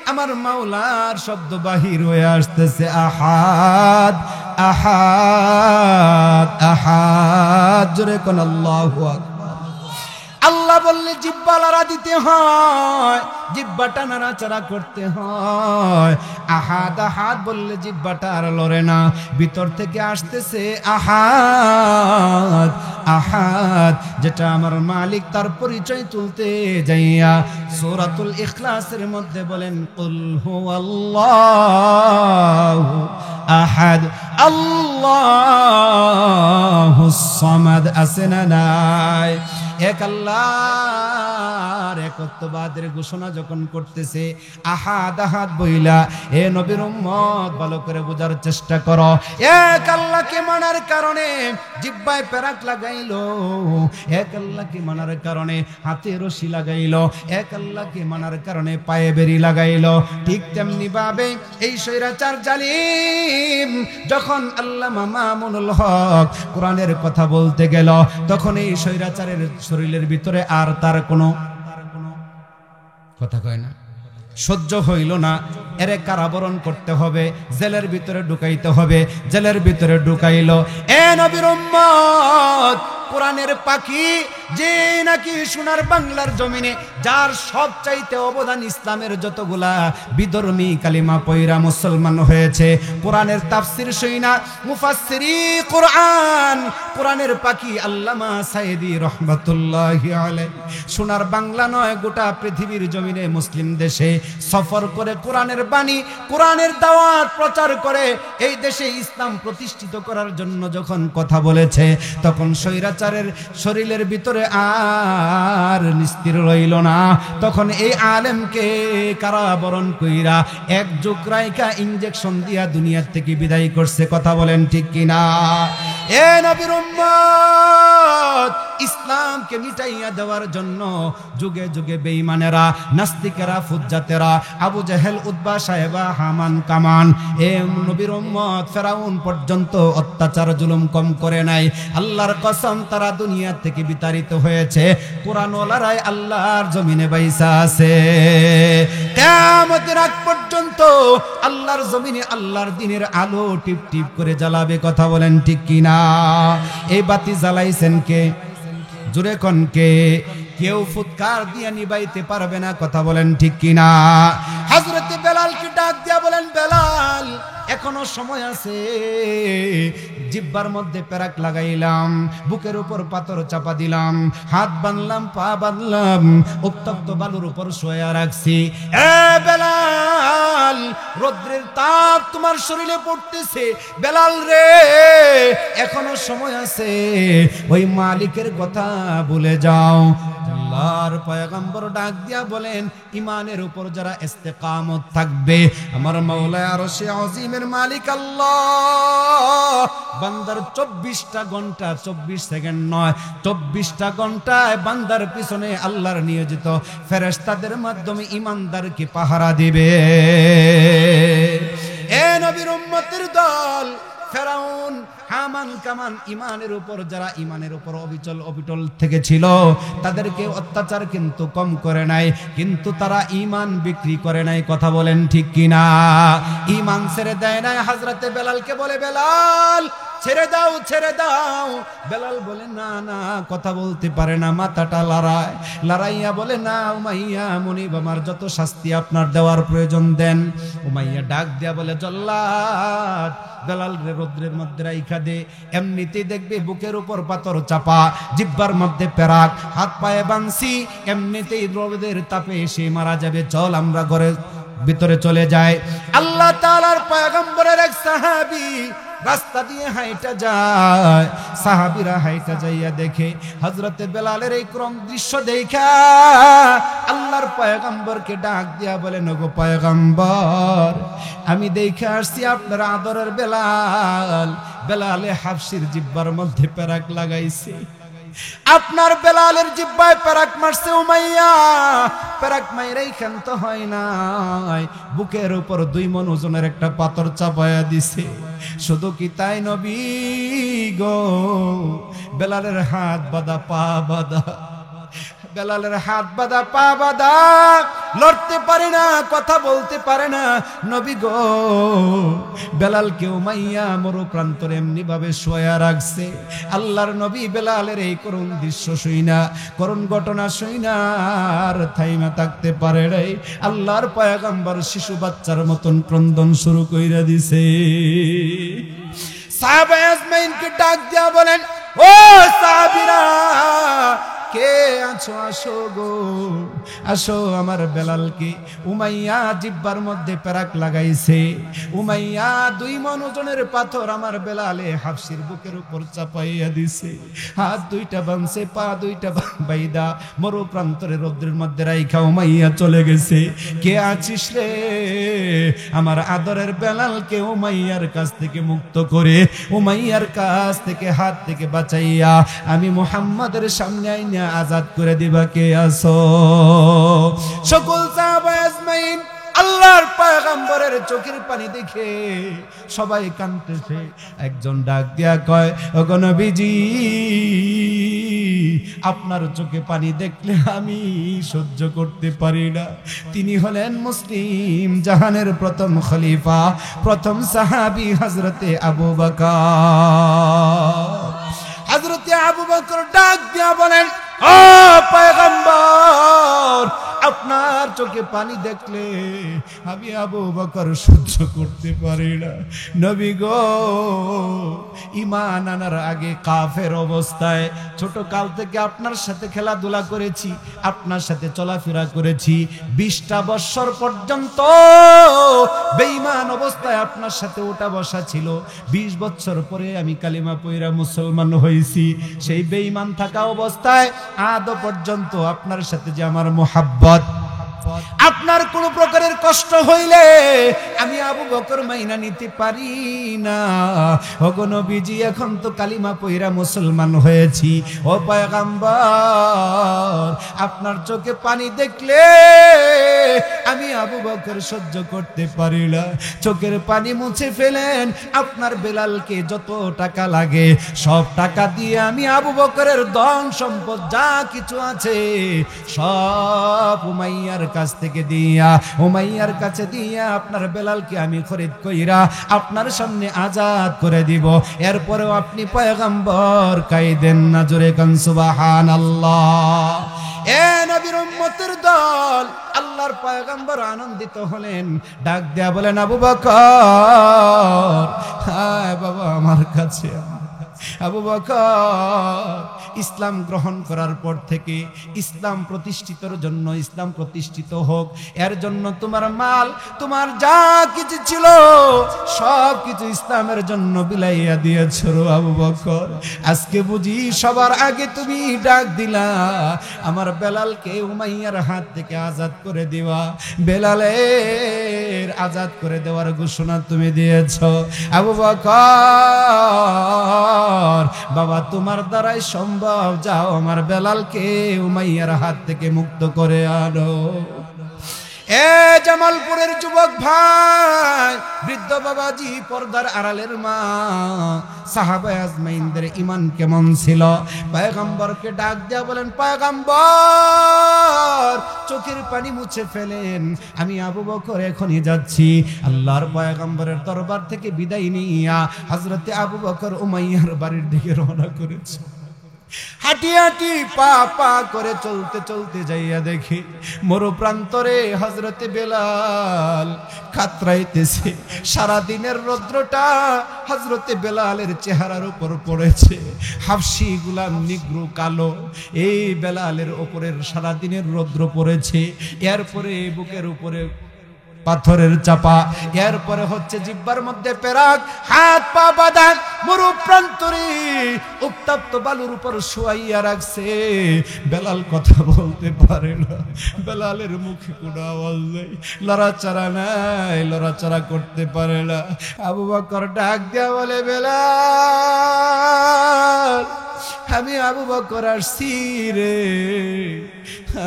A: আমার মাওলার শব্দ বাহির হয়ে আসতেছে, আহাদ আহাদ আহাদ। জোরে কোন আল্লাহু আকবার। আল্লাহ বললে জিহ্বা লড়া দিতে হয়, জিহ্বাটা নাড়াচাড়া করতে হয়। আহাদ আহাদ বললে জিহ্বাটা আর লড়ে না, ভিতর থেকে আসতেছে আহাদ আহাদ, যেটা আমার মালিক তার পরিচয় তুলতে যাইয়া সূরাতুল ইখলাসের মধ্যে বলেন, কুল হুয়াল্লাহু আহাদ আল্লাহুস সামাদ। আছে না নাই? এক আল্লাহর একত্ববাদের ঘোষণা যখন করতেছে, আহাদ আহাদ বইলা, এ নবীর উম্মত ভালো করে বোঝার চেষ্টা করো। এক আল্লাহকে মানার কারণে জিহ্বায় পেরাক লাগাইলো, এক আল্লাহকে মানার কারণে হাতে রশি লাগাইলো, এক আল্লাহকে মানার কারণে পায়ে বেরি লাগাইলো। ঠিক তেমনি ভাবে এই স্বৈরাচার জালিম যখন আল্লামা মামুনুল হক কোরআনের কথা বলতে গেল, তখন এই স্বৈরাচারের শরীরের ভিতরে আর তার কোনো কথা কয় না, সহ্য হইল না। এরে কারাবরণ করতে হবে, জেলের ভিতরে ঢুকাইতে হবে। জেলের ভিতরে ঢুকাইলো। এ নবীর উম্মত, কোরআনের পাখি যে নাকি সোনার বাংলার জমিনে, যার সব চাইতে অবদান ইসলামের যতগুলা বিধর্মী কালিমা পয়রা মুসলমান হয়েছে, কোরআনের তাফসির শুইনা মুফাসসিরি কোরআন, কোরআনের পাখি আল্লামা সাইদি রহমাতুল্লাহি আলাইহি সোনার বাংলা নয়, গোটা পৃথিবীর জমিনে মুসলিম দেশে সফর করে কোরআনের বাণী, কোরআনের দাওয়াত প্রচার করে এই দেশে ইসলাম প্রতিষ্ঠিত করার জন্য যখন কথা বলেছে, তখন স্বৈরাচারের শরীরের ভিতরে আর নিস্তির রইল না। তখন এই আলেমকে কারাবরণ কইরা 1 যুগ রাইকা ইনজেকশন দিয়া দুনিয়ার থেকে বিদায় করছে। কথা বলেন ঠিক কিনা? এ নবীর উম্মত, ইসলামকে মিটাইয়া দেওয়ার জন্য যুগে যুগে বেঈমানেরা, নাস্তিকেরা, ফুজ্জাতেরা, আবু জেহেল, উতবা, সাহেবা, হামান, কামান, এ নবীর উম্মত ফেরাউন পর্যন্ত অত্যাচার জুলুম কম করে নাই। আল্লাহর কসম, তারা দুনিয়া থেকে বিতাড়িত হয়েছে। কোরআনওয়ালারাই আল্লাহর জমিনে বাইসা আছে। কিয়ামতের আগ পর্যন্ত আল্লাহর জমিনে আল্লাহর দ্বীনের আলো টিপ টিপ করে জ্বালাবে। কথা বলেন ঠিক কিনা? এই বাতি জ্বালাইছেন কে? জোরে কোন কে? কেউ ফুৎকার দিয়ে নিবাইতে পারবে না। কথা বলেন ঠিক কিনা? হযরত বেলালকে ডাক দিয়া বলেন, বেলাল, এখন এখনো সময় আছে। জিহ্বার মধ্যে পেরাক লাগাইলাম, বুকের উপর পাথর চাপা দিলাম, হাত বাঁধলাম, পা বাঁধলাম, উত্তপ্ত বালুর উপর শোয়া রাখছি। এ বেলাল, রৌদ্রের তাপ তোমার শরীরে পড়তেছে, বেলাল রে এখনো সময় আছে, ওই মালিকের কথা ভুলে যাও। আল্লাহর পয়গম্বর ডাক দিয়া বলেন, ইমানের উপর যারা ইস্তেকামত থাকবে, আমার মাওলা আরশে আজিমের মালিক আল্লাহ বান্দার 24টা ঘন্টা 24 সেকেন্ড নয়, 24টা ঘন্টায় বান্দার পিছনে আল্লাহর নিয়োজিত ফেরেশতাদের মাধ্যমে ইমানদারকে পাহারা দিবে। এ নবীর উম্মতের দল, ফেরাউন, হামান, কামান, ইমানের উপর যারা ইমানের উপর অবিচল থেকে ছিল, তাদেরকে অত্যাচার কিন্তু কম করে নাই, কিন্তু তারা ইমান বিক্রি করে নাই। কথা বলেন ঠিক কিনা? ইমান ছেড়ে দেয় নাই। হযরতে বেলালকে বলে, বেলাল ছেড়ে দাও, ছেড়ে দাও। বেলাল বলে, না না, কথা বলতে পারে না, মাথাটা লড়াইয়া বলে, না উমাইয়া মুনিব, আমার যত শাস্তি আপনার দেওয়ার প্রয়োজন দেন। উমাইয়া ডাক দিয়া বলে, জল্লাদ বেলাল রে রৌদ্রের মধ্যে রাইখা দে, এমনিতেই দেখবে বুকের উপর পাথর চাপা, জিহ্বার মধ্যে পেরাক, হাত পায়ে বাঁধছি, এমনিতেই রৌদ্রের তাপে এসে মারা যাবে, চল আমরা ঘরের ভিতরে চলে যাই। আল্লাহ তাআলার পয়গম্বরের এক সাহাবী রাস্তা দিয়ে হাইটা যায়, সাহাবীরা হাইটা যাইয়া দেখে হযরতে বেলালের এই ক্রম দৃশ্য দেখা আল্লাহর পয়গম্বরকে ডাক দিয়া বলে, নগো পয়গম্বর, আমি দেখে আসছি আপনার আদরের বেলাল, বেলালে হাবশির জিহ্বার মধ্যে পেরাক লাগাইছে। আপনার বেলালের জিহ্বায় পেরাক মারছে উমাইয়া, পেরাক মাইরাই ক্ষান্ত হয় নাই, বুকের উপর 2 মণ ওজনের একটা পাথর চাপায়া দিছে। শুধু কি তাই নবী গো, বেলালের হাত বাঁধা, পা বাঁধা, বেলালের হাত বাঁধা, পা বাঁধা, লড়তে পারে না, কথা বলতে পারে না। নবী গো, বেলালকে উমাইয়া মরু প্রান্তরে এমনি ভাবে শোয়া রাখছে। আল্লাহর নবী বেলালের এই করুণ দৃশ্য শুইনা, করুণ ঘটনা শুইনা আর থাইমা থাকতে পারে নাই। আল্লাহর পয়গম্বর শিশু বাচ্চার মতন ক্রন্দন শুরু কইরা দিছে। সাহাবা আজমাইনকে ডাক দিয়া বলেন, ও সাহাবীরা, কে আছো, আসো গো, আসো। আমার বেলালকে উমাইয়া জিহ্বার মধ্যে পেরাক লাগাইছে, উমাইয়া 2 মণ ওজনের পাথর আমার বেলালে হাবশির বুকের উপর চাপাইয়া দিছে। হাত 2টা বাঁধছে, পা 2টা বাইদা মরু প্রান্তরে রৌদ্রের মধ্যে রাইখা উমাইয়া চলে গেছে। কে আছিস রে? আমার আদরের বেলালকে উমাইয়ার কাছ থেকে মুক্ত করে, উমাইয়ার কাছ থেকে হাত থেকে বাঁচাইয়া আমি মুহাম্মাদের সামনে আইনা আজাদ করে দিবা, কে আসো? সকল সাহাবা আজমাইন আল্লাহর পয়গম্বরের চোখের পানি দেখে সবাই কাঁদতেছে। একজন ডাক দিয়া কয়, ওগো নবীজি, আপনার চোখে পানি দেখলে আমি সহ্য করতে পারি না। তিনি হলেন মুসলিম জাহানের প্রথম খলিফা, প্রথম সাহাবী হযরতে আবু বকর। হযরতে আবু বকর ডাক দিয়া বলেন, ও পয়গম্বর, আপনার চোখে পানি দেখলে আমি আবু বকর সহ্য করতে পারি না। নবী গো, ঈমান আনার আগে কাফের অবস্থায় ছোট কাল থেকে আপনার সাথে খেলাধুলা করেছি, আপনার সাথে চলাফেরা করেছি, 20টা বৎসর পর্যন্ত বেঈমান অবস্থায় আপনার সাথে ওঠা বসা ছিল। 20 বছর পরে আমি কালিমা পয়রা মুসলমান হয়েছি। সেই বেঈমান থাকা অবস্থায় আদৌ পর্যন্ত আপনার সাথে যে আমার মোহাব্বত, আপনার কোন প্রকারের কষ্ট হইলে আমি আবু বকর মাইনা নিতে পারি না। ওগো নবীজি, এখন তো কালিমা পয়রা মুসলমান হয়েছি। ও পয়গম্বর, আপনার চোখে পানি দেখলে আমি আবু বকর সহ্য করতে পারি না। চোখের পানি মুছে ফেলেন, আপনার বেলালকে যত টাকা লাগে সব টাকা দিয়ে আমি আবু বকরের ধন সম্পদ যা কিছু আছে সব উমাইয়ার কাছ থেকে দিয়া, উমাইয়ার কাছে দিয়া আপনার বেলালকে আমি খরিদ কইরা আপনার সামনে আজাদ করে দিব। এরপরেও আপনি পয়গম্বর কাইদেন না, জোরে কান সুবহানাল্লাহ। এ নবীর উম্মতের দল, আল্লাহর পয়গম্বর আনন্দিত হলেন, ডাক দেয়া বলেন, আবু বকর, হ্যাঁ বাবা আমার কাছে। আবু বকর ইসলাম গ্রহণ করার পর থেকে ইসলাম প্রতিষ্ঠিতর জন্য, ইসলাম প্রতিষ্ঠিত হোক এর জন্য তোমার মাল, তোমার যা কিছু ছিল সব কিছু ইসলামের জন্য বিলাইয়া দিয়েছ আবু বকর। আজকে বুঝি সবার আগে তুমি ডাক দিলা আমার বেলালকে উমাইয়ার হাত থেকে আজাদ করে দিবা, বেলালের আজাদ করে দেওয়ার ঘোষণা তুমি দিয়েছ। আবু বকর বাবা তোমার দ্বারাই সম্ভব, যাও আমার বেলালকে উমাইয়ার হাত থেকে মুক্ত করে আনো। এ জামালপুরের যুবক ভাই, বৃদ্ধ বাবাজি, পর্দার আড়ালের মা, সাহাবায়ে আজমাইনদের ঈমান কেমন ছিল? পয়গম্বরকে ডাক দিয়া বলেন, পয়গম্বর চোখের পানি মুছে ফেলেন, আমি আবু বকর এখনই যাচ্ছি। আল্লাহর পয়গম্বরের দরবার থেকে বিদায় নিয়া হযরতে আবু বকর উমাইয়ার বাড়ির দিকে রওনা করেছে। হাঁটি হাঁটি পা পা করে চলতে চলতে যাইয়া দেখি মরু প্রান্তরে হযরতে বেলাল কাতরাইতেছে। সারাদিনের রৌদ্রটা হযরতে বেলালের চেহারার উপর পড়েছে, হাবশি গোলাম নিগ্রো কালো, এই বেলালের উপরের সারাদিনের রৌদ্র পড়েছে। এরপরে বুকের উপরে পাথরের চাপা, এরপরে হচ্ছে জিহ্বার মধ্যে পেরাক, হাত পা বাঁধা, মরু প্রান্তরে উত্তপ্ত বালুর উপর শুয়াইয়া রাখছে। বেলাল কথা বলতে পারে না, বেলালের মুখে কোনো আওয়াজ নেই, লড়াচড়া নাই, লড়াচড়া করতে পারে না। আবু বকর ডাক দেয়া বলে, বেলাল আমি আবু বকর আসছি রে,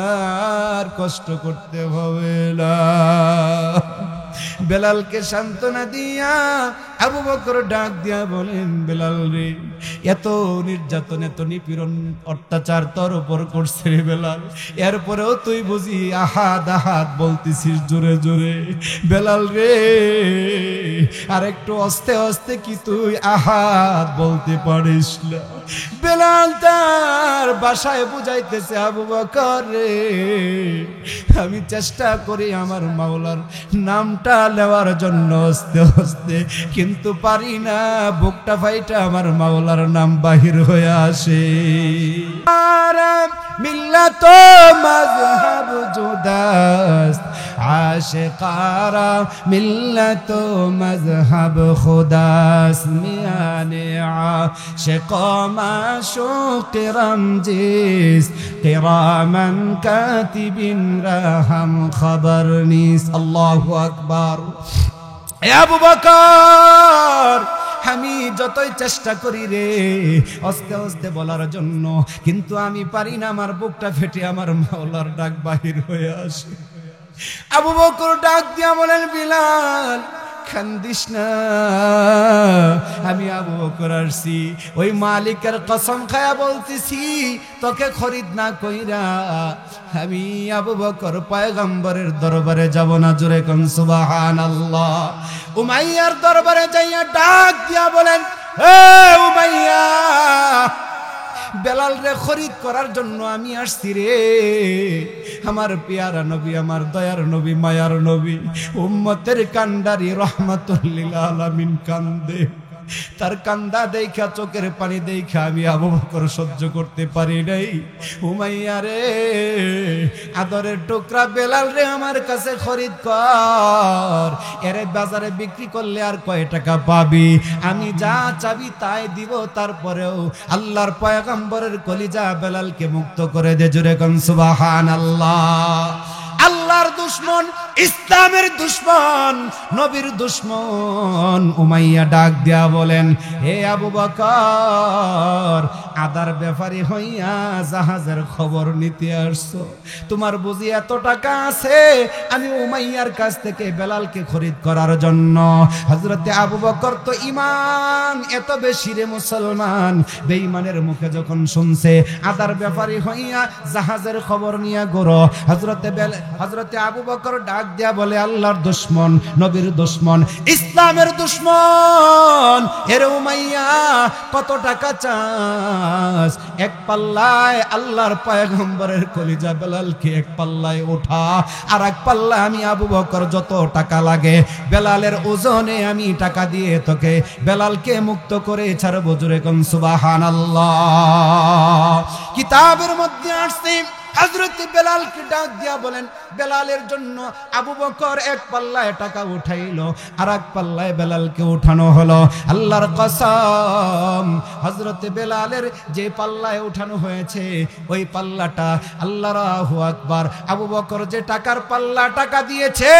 A: আর কষ্ট করতে হবে না। বেলালকে সান্ত্বনা দিয়া আবু বকর ডাক দিয়া বলেন, বেলাল রে, এত নির্যাতন, এত নিপীড়ন, অত্যাচার তোর উপর করছে রে বেলাল, এরপরেও তুই বুঝি আহাদ আহাদ বলতেছিস জোরে জোরে? বেলাল রে, আর একটু আস্তে আস্তে কি তুই আহাদ বলতে পারিস না? বেলাল তার বাসায় বুঝাইতেছে, আবু বকর রে, আমি চেষ্টা করি আমার মাওলার নামটা নেওয়ার জন্য আস্তে আস্তে, কিন্তু পারি না, বুকটা ফাইটা আমার মাওলার নাম বাহির হয়ে আসে। মিল্লাত মাযহাব জুদাস্ত আশিকারা, মিল্লাত মাযহাব খুদাস্ত মিয়ানে আশিক মাশুক রমজিস কিরামান কাতিবিন রাহম খবর নিস। আল্লাহু আকবার। আবু বকর, আমি যতই চেষ্টা করি রে আস্তে আস্তে বলার জন্য, কিন্তু আমি পারি না, আমার বুকটা ফেটে আমার মাওলার ডাক বাহির হয়ে আসে। আবু বকর ডাক দিয়া বলেন, বিলাল কান্দিস না, আমি আবু বকর আসছি, ওই মালিকের কসম খায়া বলতেছি, তোকে খরিদ না কইরা আমি আবু বকর পয়গম্বরের দরবারে যাব না, জোরে কোন সুবহানাল্লাহ। উমাইয়ার দরবারে যাইয়া ডাক দিয়া বলেন, হে উমাইয়া, বেলাল রে খরিদ করার জন্য আমি আসছি রে। আমার পিয়ারা নবী, আমার দয়ার নবী, মায়ার নবী, উম্মতের কান্ডারি রহমাতুল লিল আলামিন কান্দে। তার কান্দা দেখা, চোখের পানি দেখা আমি আবু বকর সহ্য করতে পারি নাই। উমাইয়া রে, আদরের টুকরা বেলাল রে আমার কাছে খরিদ কর, এরে বাজারে বিক্রি করলে আর কয় টাকা পাবি? আমি যা চাবি তাই দিব, তারপরেও আল্লাহর পয়গম্বরের কলিজা বেলালকে মুক্ত করে দে, জোরে কোন সুবহানাল্লাহ। আল্লাহর দুশমন, ইসলামের দুশমন, নবীর দুশমন উমাইয়া ডাক দিয়া বলেন, হে আবু বকর, আদার ব্যাপারী হইয়া জাহাজের খবর নিতে আসছো? তোমার বুঝি এত টাকা আছে আমি উমাইয়ার কাছ থেকে বেলালকে খরিদ করার জন্য? হযরতে আবু বকর তো ঈমান এত বেশি রে মুসলমান, বেঈমানের মুখে যখন শুনছে আদার ব্যাপারী হইয়া জাহাজের খবর নিয়ে গড়, হযরত হযরতে আবু বকর ডাক দিয়া বলে, আল্লাহর দুশমন, নবীর দুশমন, ইসলামের দুশমন, এর উমাইয়া কত টাকা চাস? এক পাল্লায় আল্লাহর পয়গম্বরের কলিজা বেলালকে এক পাল্লায় ওঠা, আর এক পাল্লায় আমি আবু বকর যত টাকা লাগে বেলালের ওজনে আমি টাকা দিয়ে তোকে বেলালকে মুক্ত করে ছাড়বো। জোরে কোন সুবহানাল্লাহ। কিতাবের মধ্যে আসছে হযরত বেলালকে ডাক দিয়া বলেন, বেলালের জন্য আবু বকর এক পাল্লায় টাকা উঠাইলো, আর এক পাল্লায় বেলালকে উঠানো হলো। আল্লাহর কসম, হযরত বেলালের যে পাল্লায় উঠানো হয়েছে ওই পাল্লাটা, আল্লাহু আকবার, আবু বকর যে টাকার পাল্লা টাকা দিয়েছে,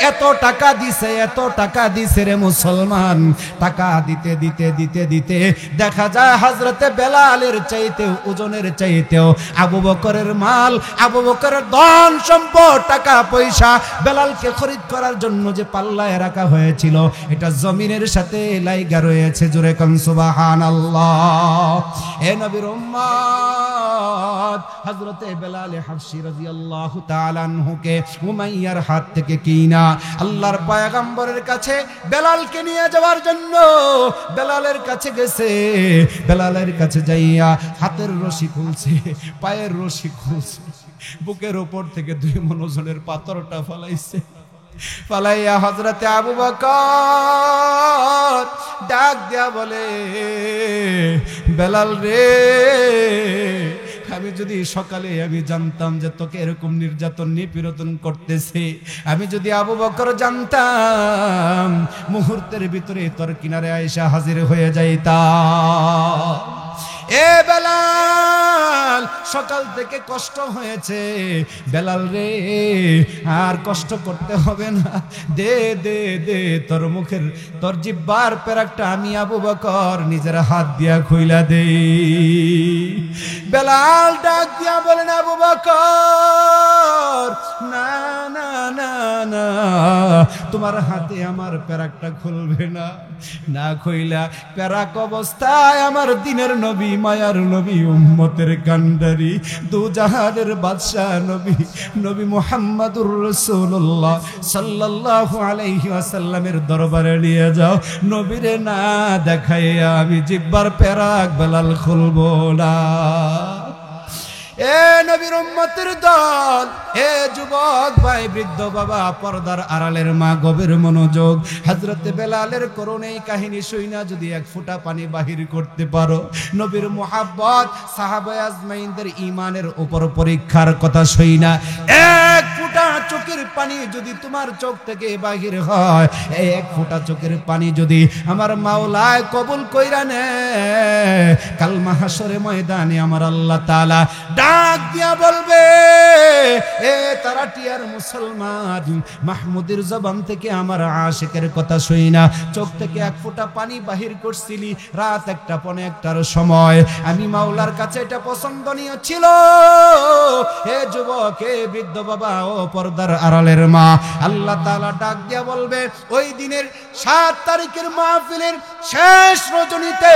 A: এত টাকা দিছে, এত টাকা দিছে রে মুসলমান। টাকা দিতে দিতে দিতে দিতে দেখা যায় হযরত বেলালের চাইতেও, ওজনের চাইতেও আবু বকরের মাল, আবু বকরের ধন সম্পদ, টাকা পয়সা বেলালকে খরিদ করার জন্য যে পাল্লায় রাখা হয়েছিল এটা জমিনের সাথে লাইগা রয়েছে। জোরে কোন সুবহানাল্লাহ। এ নবীর উম্মত, হযরতে বেলাল হাবশী রাদিয়াল্লাহু তাআলা আনহুকে উমাইয়ার হাত থেকে কিনা আল্লাহর পয়গম্বরের কাছে বেলালকে নিয়ে যাওয়ার জন্য বেলালের কাছে গেছে। বেলালের কাছে যাইয়া হাতের রশি খুলছে, পায়ের রশি খুলছে, বুকের উপর থেকে 2 মণ ওজনের পাথরটা ফালাইছে। ফালাইয়া হযরতে আবু বকর ডাক দিয়া বলে, বেলাল রে, আমি যদি সকালে আমি জানতাম যে তোকে এরকম নির্যাতন নিপীড়ন করতেছে, আমি যদি আবু বকর জানতাম মুহূর্তের ভিতরে তোর কিনারে আয়েশা হাজির হয়ে যাইতাম। এ বেলাল, সকাল থেকে কষ্ট হয়েছে, বেলাল রে আর কষ্ট করতে হবে না, দে দে দে তোর মুখের, তোর জিহ্বার পেরাকটা আমি আবু বকর নিজের হাত দিয়া খুইলা দেই। বেলাল ডাক দিয়া বলেন, আবু বকর, না না না না, তোমার হাতে আমার পেরাকটা খুলবে না, না খুইলা পেরাক অবস্থায় আমার দিনের নবী, মায়ার নবী, উম্মতের কান্ডারি, দু জাহানের বাদশা নবী, নবী মুহাম্মদুর রাসূলুল্লাহ সাল্লাল্লাহু আলাইহি ওয়াসাল্লামের দরবারে নিয়ে যাও। নবীরে না দেখাইয়া আমি জিহ্বার পেরাক বেলাল খুলবো না। এ নবীর উম্মতের দল, এ যুবক ভাই, বৃদ্ধ বাবা, পর্দার আড়ালের মা, গভীর মনোযোগ। হযরত বেলালের করুণাই কাহিনী শুইনা যদি এক ফোঁটা পানি বাহির করতে পারো, নবীর মুহাব্বত, সাহাবায়ে আজমাইনদের ঈমানের উপর পরীক্ষার কথা শুইনা এক ফোঁটা চোখের পানি যদি তোমার চোখ থেকে বাহির হয়, এই এক ফোঁটা চোখের পানি যদি আমার মাওলায় কবুল কইরা নেয়, কাল মাহশরে ময়দানে আমার আল্লাহ তাআলা ডাক দিয়া বলবে, এ তারাটিয়ার মুসলমান, মাহমুদের জবান থেকে আমার আশিকের কথা শুই না চোখ থেকে এক ফোঁটা পানি বাহির করছিলি রাত 1:15টার সময়, আমি মাওলার কাছে এটা পছন্দনীয় ছিল। হে যুবক, হে বৃদ্ধ বাবা, ও পর্দার আড়ালের মা, আল্লাহ তাআলা ডাক দিয়া বলবে, ওই দিনের 7 তারিখের মাহফিলের শেষ রজনীতে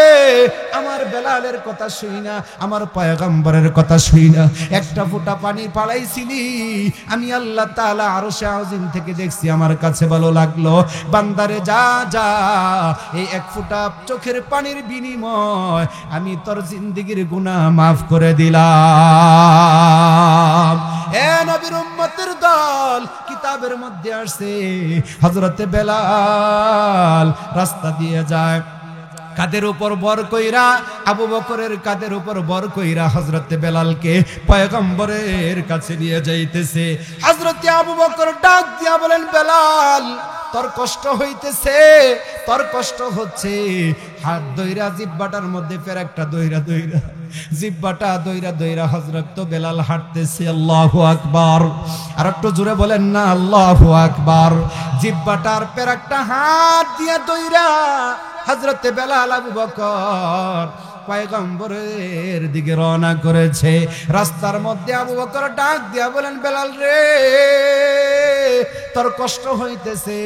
A: আমার বেলালের কথা শুই না, আমার পয়গম্বরের কথা শুই না, একটা ফোঁটা পানি পালাইছিলি, আমি আল্লাহ তাআলা আরশে আজিম থেকে দেখছি, আমার কাছে ভালো লাগলো। বান্দারে যা যা, এই এক ফোঁটা চোখের পানির বিনিময় আমি তোর জিন্দেগীর গুনাহ মাফ করে দিলাম। এ নবীর উম্মতের দল, কিতাবের মধ্যে আসছে হযরতে বেলাল রাস্তা দিয়ে যায়, কাদের উপর বর কইরা, আবু বকরের কাদের উপর বর কইরা হযরতে বেলালকে পয়গম্বরের কাছে নিয়ে যাইতেছে। হযরতে আবু বকর ডাক দিয়া বলেন, বেলাল, তোর কষ্ট হইতেছে, তোর কষ্ট হচ্ছে, হাত দইরা জিহ্বাটার মধ্যে ফের একটা দইরা দইরা, জিহ্বাটা দইরা দইরা হযরত বেলাল হাঁটতেছে। আল্লাহু আকবার, আর একটু জোরে বলেন না, আল্লাহু আকবার। জিহ্বাটার ফের একটা হাত দিয়া দইরা হযরতে বেলাল আবু বকর পয়গম্বরের দিকে রওনা করেছে। রাস্তার মধ্যে আবু বকর ডাক দিয়া বলেন, বেলাল রে, তোর কষ্ট হইতেছে,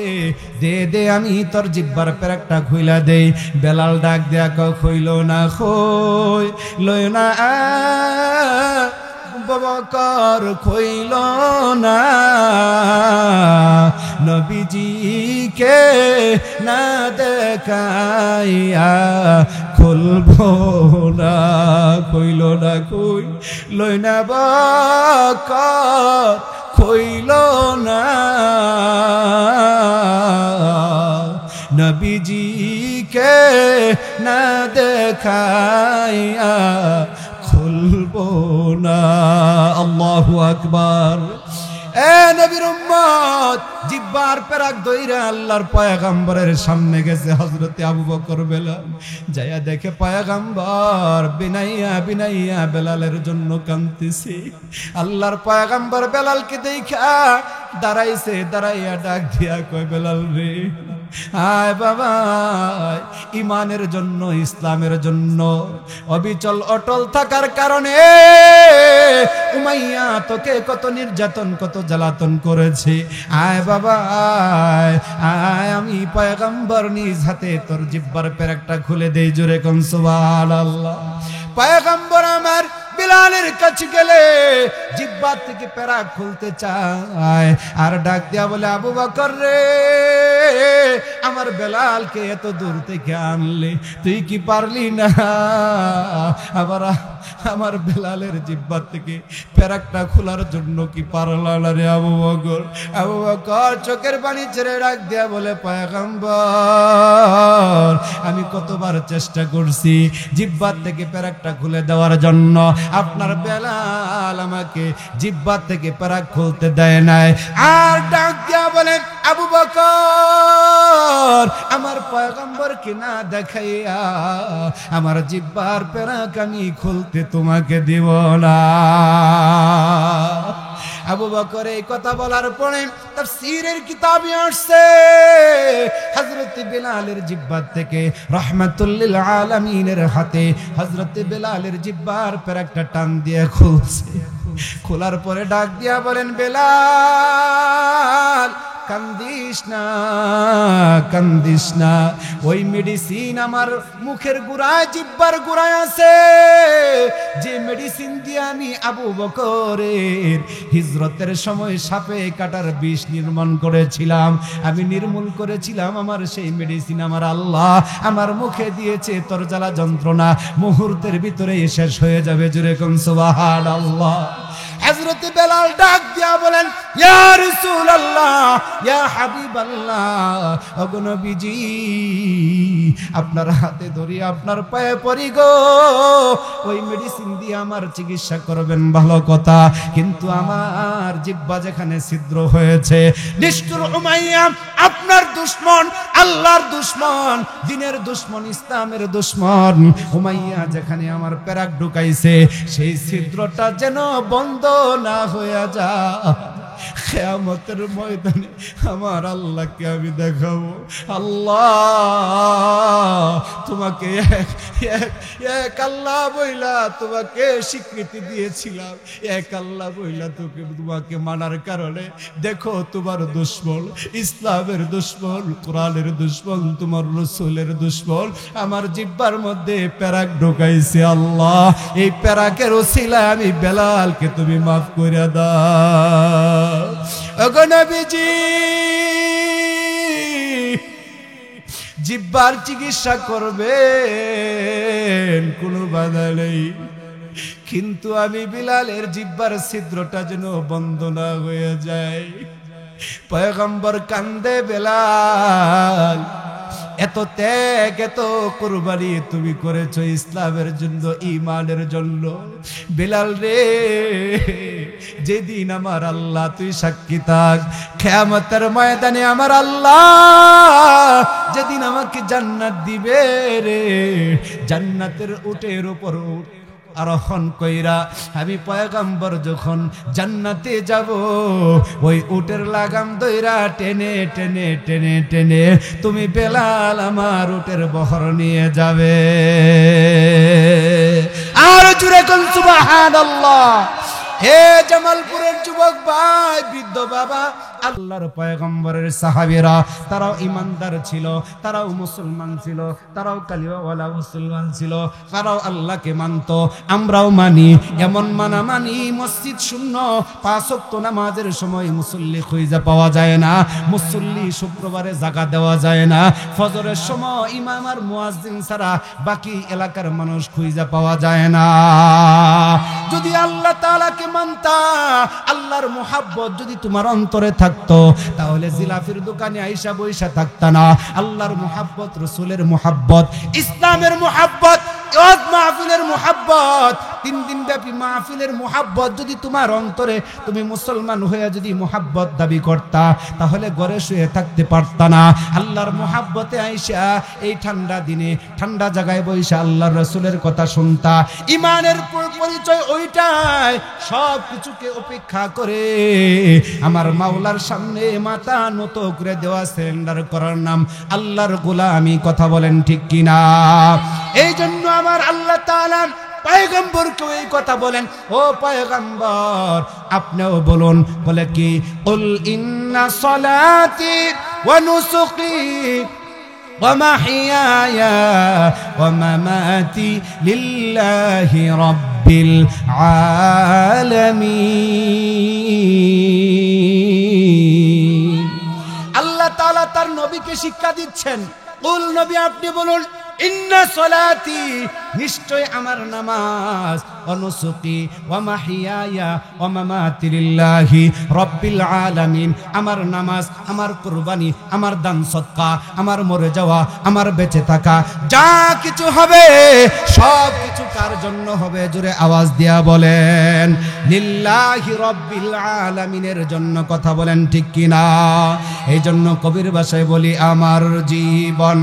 A: দে দে আমি তোর জিহ্বার পেরাকটা খুইলা দেই। বেলাল ডাক দিয়া কইল না, কই লই না আবু বকর খুইল না নবীজিকে না দেখাইয়া খুলবো না খুইল না লই না বকর খুইল না নবীজিকে না দেখাইয়া খুলবো না। আল্লাহু আকবার। এ নবীর উম্মত, জিহ্বার পেরাক দইরা আল্লাহর পয়গম্বরের সামনে গেছে হযরতে আবু বকর বেলাল। যায়া দেখে পয়গম্বর বিনাইয়া বিনাইয়া বেলালের জন্য কাঁদতেছে। আল্লাহর পয়গম্বর বেলালকে দেখা দাঁড়াইছে, দাঁড়াইয়া ডাক দিয়া কয়, বেলাল রে আয় বাবা, ইমানের জন্য ইসলামের জন্য অবিচল অটল থাকার কারণে উমাইয়া তোকে কত নির্যাতন কত জ্বালাতন করেছে। আয় বাবা আয়, আয় আমি পয়গম্বর নিজ হাতে তোর জিহ্বার পেরেকটা খুলে দেই। জোরে কোন সুবহানাল্লাহ। পয়গম্বর আমার বিলালের কাছে গেলে জিহ্বা থেকে পেরাক খুলতে চায় আর ডাক দিয়া বলে, আবু বকর রে, আমার বেলালকে এত দূর থেকে আনলে, তুই কি পারলি না আমার বেলালের জিহ্বা থেকে পেরাকটা খোলার জন্য কি পারলা না রে আবু বকর? আবু বকর চোখের পানি ছেড়ে ডাক দিয়া বলে, পয়গম্বর আমি কতবার চেষ্টা করছি জিহ্বা থেকে পেরাকটা খুলে দেওয়ার জন্য, আপনার বেলাল আমাকে জিহ্বা থেকে পেরাক খুলতে দেয় নাই। আর ডাক দিয়া বলেন, আবু বকর আমার পয়গম্বরকে না দেখাইয়া আমার জিহ্বার পেরাক আমি খুলতে তোমাকে দিব না। আবু বকর এই কথা বলার পরে তাফসীরের কিতাবে আসছে হযরত বিলালের জিহ্বা থেকে রাহমাতুল লিল আলামিনের হাতে হযরত বিলালের জিহ্বার পেরাকটা টান দিয়ে খুলছে। খোলার পরে ডাক দিয়া বলেন, বেলাল কান্দিস না, কান্দিস না, ওই মেডিসিন আমার মুখের গোড়ায় জিহ্বার গোড়ায় আছে, যে মেডিসিন দিয়ে আমি আবু বকরের হিজরতের সময় সাপে কাটার বিষ নির্মাণ করেছিলাম, আমি নির্মূল করেছিলাম, আমার সেই মেডিসিন আমার আল্লাহ আমার মুখে দিয়েছে। তোর জ্বালা যন্ত্রণা মুহূর্তের ভিতরে শেষ হয়ে যাবে। জোরে কোন সুবহানাল্লাহ। হযরত বেলাল ডাক দিয়া বলেন, ইয়া রাসূলুল্লাহ, ইয়া হাবিবাল্লাহ, ওগো নবীজি আপনার হাতে ধরি আপনার পায়ে পড়ি গো, ওই মেডিসিন দিয়ে আমার চিকিৎসা করবেন ভালো কথা, কিন্তু আমার জিহ্বা যেখানে ছিদ্র হয়েছে, নিষ্ঠুর উমাইয়া আপনার দুশমন, আল্লাহর দুশমন, দ্বীনের দুশমন, ইসলামের দুশমন উমাইয়া যেখানে আমার পেরাক ঢুকাইছে, সেই ছিদ্রটা যেন বন্ধ না হয়ে যায়। কিয়ামতের ময়দানে আমার আল্লাহকে আমি দেখাবো। আল্লাহ তোমাকে এক আল্লাহ বইলা তোমাকে স্বীকৃতি দিয়েছিলাম, এক আল্লাহ বইলা তোমাকে মানার কারণে দেখো তোমার দুশমন, ইসলামের দুশমন, কোরআনের দুশমন, তোমার রাসূলের দুশমন আমার জিহ্বার মধ্যে পেরাক ঢুকাইছে। আল্লাহ এই পেরাকের ওসিলায় আমি বেলালকে তুমি মাফ করে দাও। ওগো নবীজি জিহ্বার চিকিৎসা করবেন, কোনো বাধা নেই, কিন্তু আমি বিলালের জিহ্বার ছিদ্রটা যেন বন্ধ না হয়ে যায়। পয়গম্বর কান্দে, বেলাল এত ত্যাগ এত কুরবানি তুমি করেছো ইসলামের জন্য, ঈমানের জন্য। বেলাল রে, যেদিন আমার আল্লাহ তুই সাক্ষী থাক, কিয়ামতের ময়দানে আমার আল্লাহ যেদিন আমাকে জান্নাত দিবে রে, জান্নাতের উটের উপর আরোহণ কইরা আমি পয়গম্বর যখন জান্নাতে যাব, ওই উটের লাগাম দইরা টেনে টেনে টেনে টেনে তুমি বেলাল আমার উটের বহর নিয়ে যাবে। আর জুড়ে কোন সুবহানাল্লাহ। হে জামালপুরের যুবক ভাই, বৃদ্ধ বাবা, আল্লাহর পয়গম্বরের সাহাবীরা তারাও ইমানদার ছিল, তারাও মুসলমান ছিল, তারাও কালিমাওয়ালা মুসলমান ছিল, তারাও আল্লাহকে মানতো, আমরাও মানি। এমন মানি মসজিদ শূন্য, 5 ওয়াক্ত নামাজের সময় মুসল্লি খুঁজে পাওয়া যায় না, মুসল্লি শুক্রবারে জাকাত দেওয়া যায় না, ফজরের সময় ইমাম আর মুয়াজ্জিন ছাড়া বাকি এলাকার মানুষ খুঁজে পাওয়া যায় না। যদি আল্লাহ তাআলাকে মানতা, আল্লাহর মুহাব্বত যদি তোমার অন্তরে থাকতো, তাহলে জিলাফির দোকানে আইসা বইসা থাকতা না। আল্লাহর মুহাব্বত, রাসূলের মুহাব্বত, ইসলামের মুহাব্বত, ওয়াজ মাহফিলের মুহাব্বত, 3 দিন ব্যাপী মাহফিলের মুহাব্বত যদি তোমার অন্তরে, তুমি মুসলমান হয়ে যদি মুহাব্বত দাবি করতা, তাহলে ঘরে শুয়ে থাকতে পারতা না। আল্লাহর মুহাব্বতে আইসা এই ঠান্ডা দিনে ঠান্ডা জায়গায় বইসা আল্লাহর রাসূলের কথা শুনতা। ইমানের পরিচয় ওইটাই, সব কিছুকে উপেক্ষা করে আমার মাওলার সামনে মাথা নত করে দেওয়া, সারেন্ডার করার নাম আল্লাহর গোলামি। কথা বলেন ঠিক কিনা? এই জন্য আমার আল্লাহ তাআলা পয়গম্বরকে এই কথা বলেন, ও পয়গম্বর আপনিও বলুন, বলে কি, কুল ইন্না সলাতি ওয়া নুসুকি ওয়া মাহইয়ায়া ওয়া মামাতি লিল্লাহি রাব্বিল আলামিন। আল্লাহ তাআলা তার নবীকে শিক্ষা দিচ্ছেন, কুল নবী আপনি বলুন, ইন্না সলাতি নিশ্চয় আমার নামাজ, অনুসুকি ওয়া মাহিয়ায়া ওয়া মামাতি লিল্লাহি রাব্বিল আলামিন, আমার নামাজ, আমার কুরবানি, আমার দান সদকা, আমার মরে যাওয়া, আমার বেঁচে থাকা, যা কিছু হবে সব কিছু কার জন্য হবে? জোরে আওয়াজ দিয়া বলেন, লিল্লাহি রাব্বিল আলামিনের জন্য। কথা বলেন ঠিক কিনা? এই জন্য কবির ভাষায় বলি, আমার জীবন,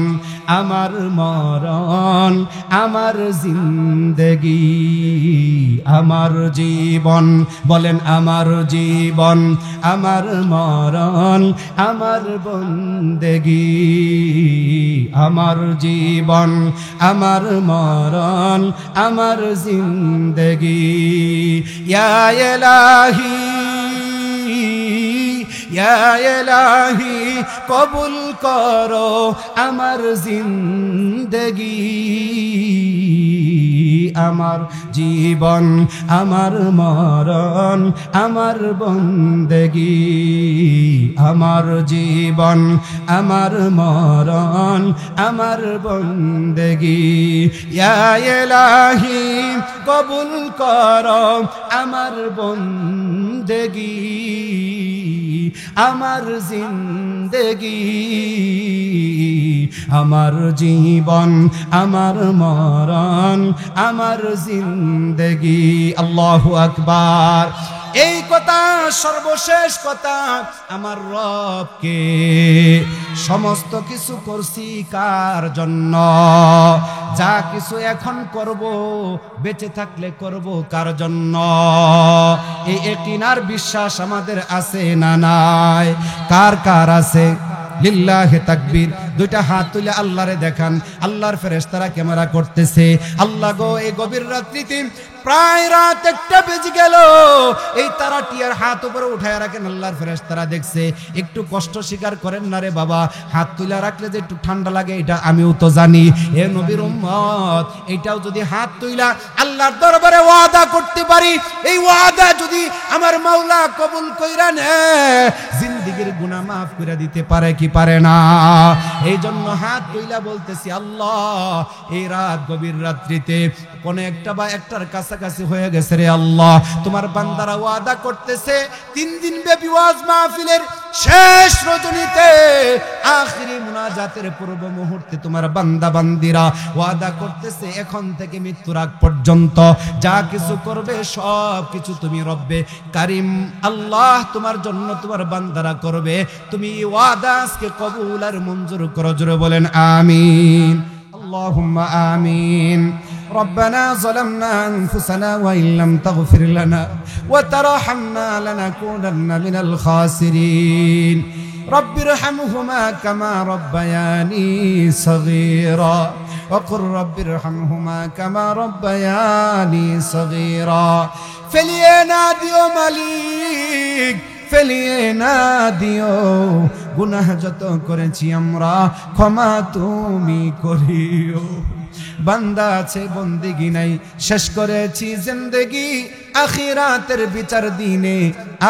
A: আমার মরণ, আমার জিন্দেগি, আমার জীবন, বলেন আমার জীবন, আমার মরণ, আমার বন্দেগি, আমার জীবন, আমার মরণ, আমার জিন্দেগি। ইয়া ইলাহি, ইয়া ইলাহি কবুল করো আমার জিন্দেগি, আমার জীবন, আমার মরণ, আমার বন্দেগি, আমার জীবন, আমার মরণ, আমার বন্দেগি। ইয়া ইলাহি কবুল করো আমার বন্দেগি, আমার জিন্দেগি, আমার জীবন, আমার মরণ, আমার জিন্দেগি। আল্লাহু আকবার। এই কথা সর্বশেষ কথা, আমার রবকে সমস্ত কিছু করছি কার জন্য? যা কিছু এখন করব, বেঁচে থাকলে করব কার জন্য? এই ইয়াকিনার বিশ্বাস আমাদের আছে না নাই? কার কার আছে? লিল্লাহি তাকবীর। দুইটা হাত তুলে আল্লাহরে দেখান। আল্লাহর ফেরেশতারা ক্যামেরা করতেছে। আল্লাহ গো, এই গভীর রাত্রিতে প্রায় রাত 1টা বেজে গেল, এই তারাটি আর হাত উপরে উঠায় রাখেন। আল্লাহর ফেরেশতারা দেখছে। একটু কষ্ট স্বীকার করেন না রে বাবা, হাত তুলে রাখলে যে একটু ঠান্ডা লাগে এটা আমিও তো জানি। হে নবীর উম্মত, এইটাও যদি হাত তুইলা আল্লাহর দরবারে ওয়াদা করতে পারি, এই ওয়াদা যদি আমার মাওলা কবুল কইরা নেয়, জিন্দেগীর গুনাহ মাফ করে দিতে পারে কি পারে না? এই জন্য হাত তুইলা বলতেছি, আল্লাহ এই রাত গভীর রাত্রিতে কোন একটা বা একটার কাছাকাছি হয়ে গেছে রে আল্লাহ, তোমার বান্দারা ওয়াদা করতেছে 3 দিন ব্যাপী ওয়াজ মাহফিলের শেষ রজনীতে, আখিরি মুনাজাতের পূর্ব মুহূর্তে তোমার বান্দা বান্দিরা ওয়াদা করতেছে এখন থেকে মৃত্যুর আগ পর্যন্ত যা কিছু করবে সব কিছু তুমি রব্বে কারিম আল্লাহ তোমার জন্য তোমার বান্দারা করবে। তুমি ওয়াদা আজকে কবুল আর মঞ্জুর করো। জোরে বলেন আমিন। আল্লাহুম্মা আমিন। ربنا ظلمنا أنفسنا وإن لم تغفر لنا وترحمنا لنكونن من الخاسرين رب ارحمهما كما ربياني صغيرا وقل رب ارحمهما كما ربياني صغيرا فلينادي مليك ফেলিয়ে না দিও, গুনাহ যত করেছি আমরা ক্ষমা তুমি করিও। বান্দা আছে বন্দেগি নাই, শেষ করেছি জিন্দেগি, আখিরাতের বিচার দিনে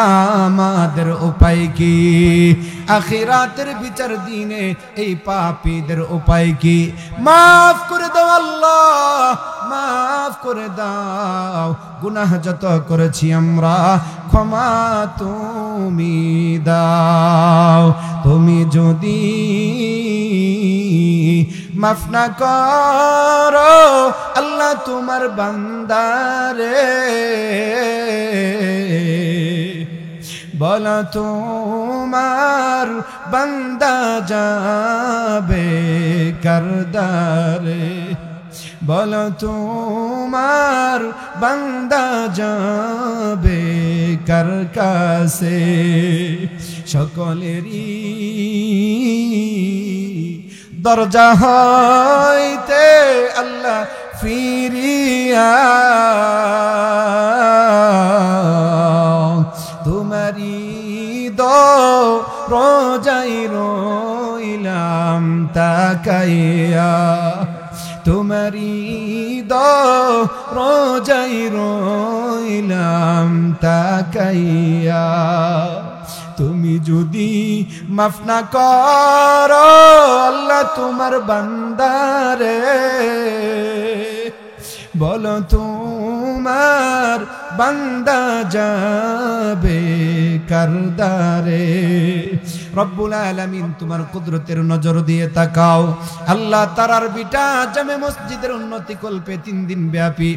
A: আমাদের উপায় কি? আখিরাতের বিচার দিনে এই পাপীদের উপায় কি? মাফ করে দাও আল্লাহ, মাফ করে দাও, গুনাহ যত করেছি আমরা ক্ষমা তুমি দাও। তুমি যদি মাফ না করো আল্লাহ তোমার বান্দারে, বলা তোমার বান্দা যাবে কারদারে, বলো তোমার বান্দা যাবে কার কাছে? সকলেরই দরজা হইতে আল্লাহ ফিরিয়া তোমারি রোজাই রইলাম তাকাইয়া, তোমারি রোজাই রইলাম তাকাইয়া। তুমি যদি মাফ না করো আল্লাহ তোমার বান্দারে, বলো তোমার বান্দা যাবে কারদারে। রব্বুল আলামিন তোমার কুদরতের নজর দিয়ে তাকাও আল্লাহ। তারার বিটা জামে মসজিদের উন্নতি কল্পে 3 দিন ব্যাপী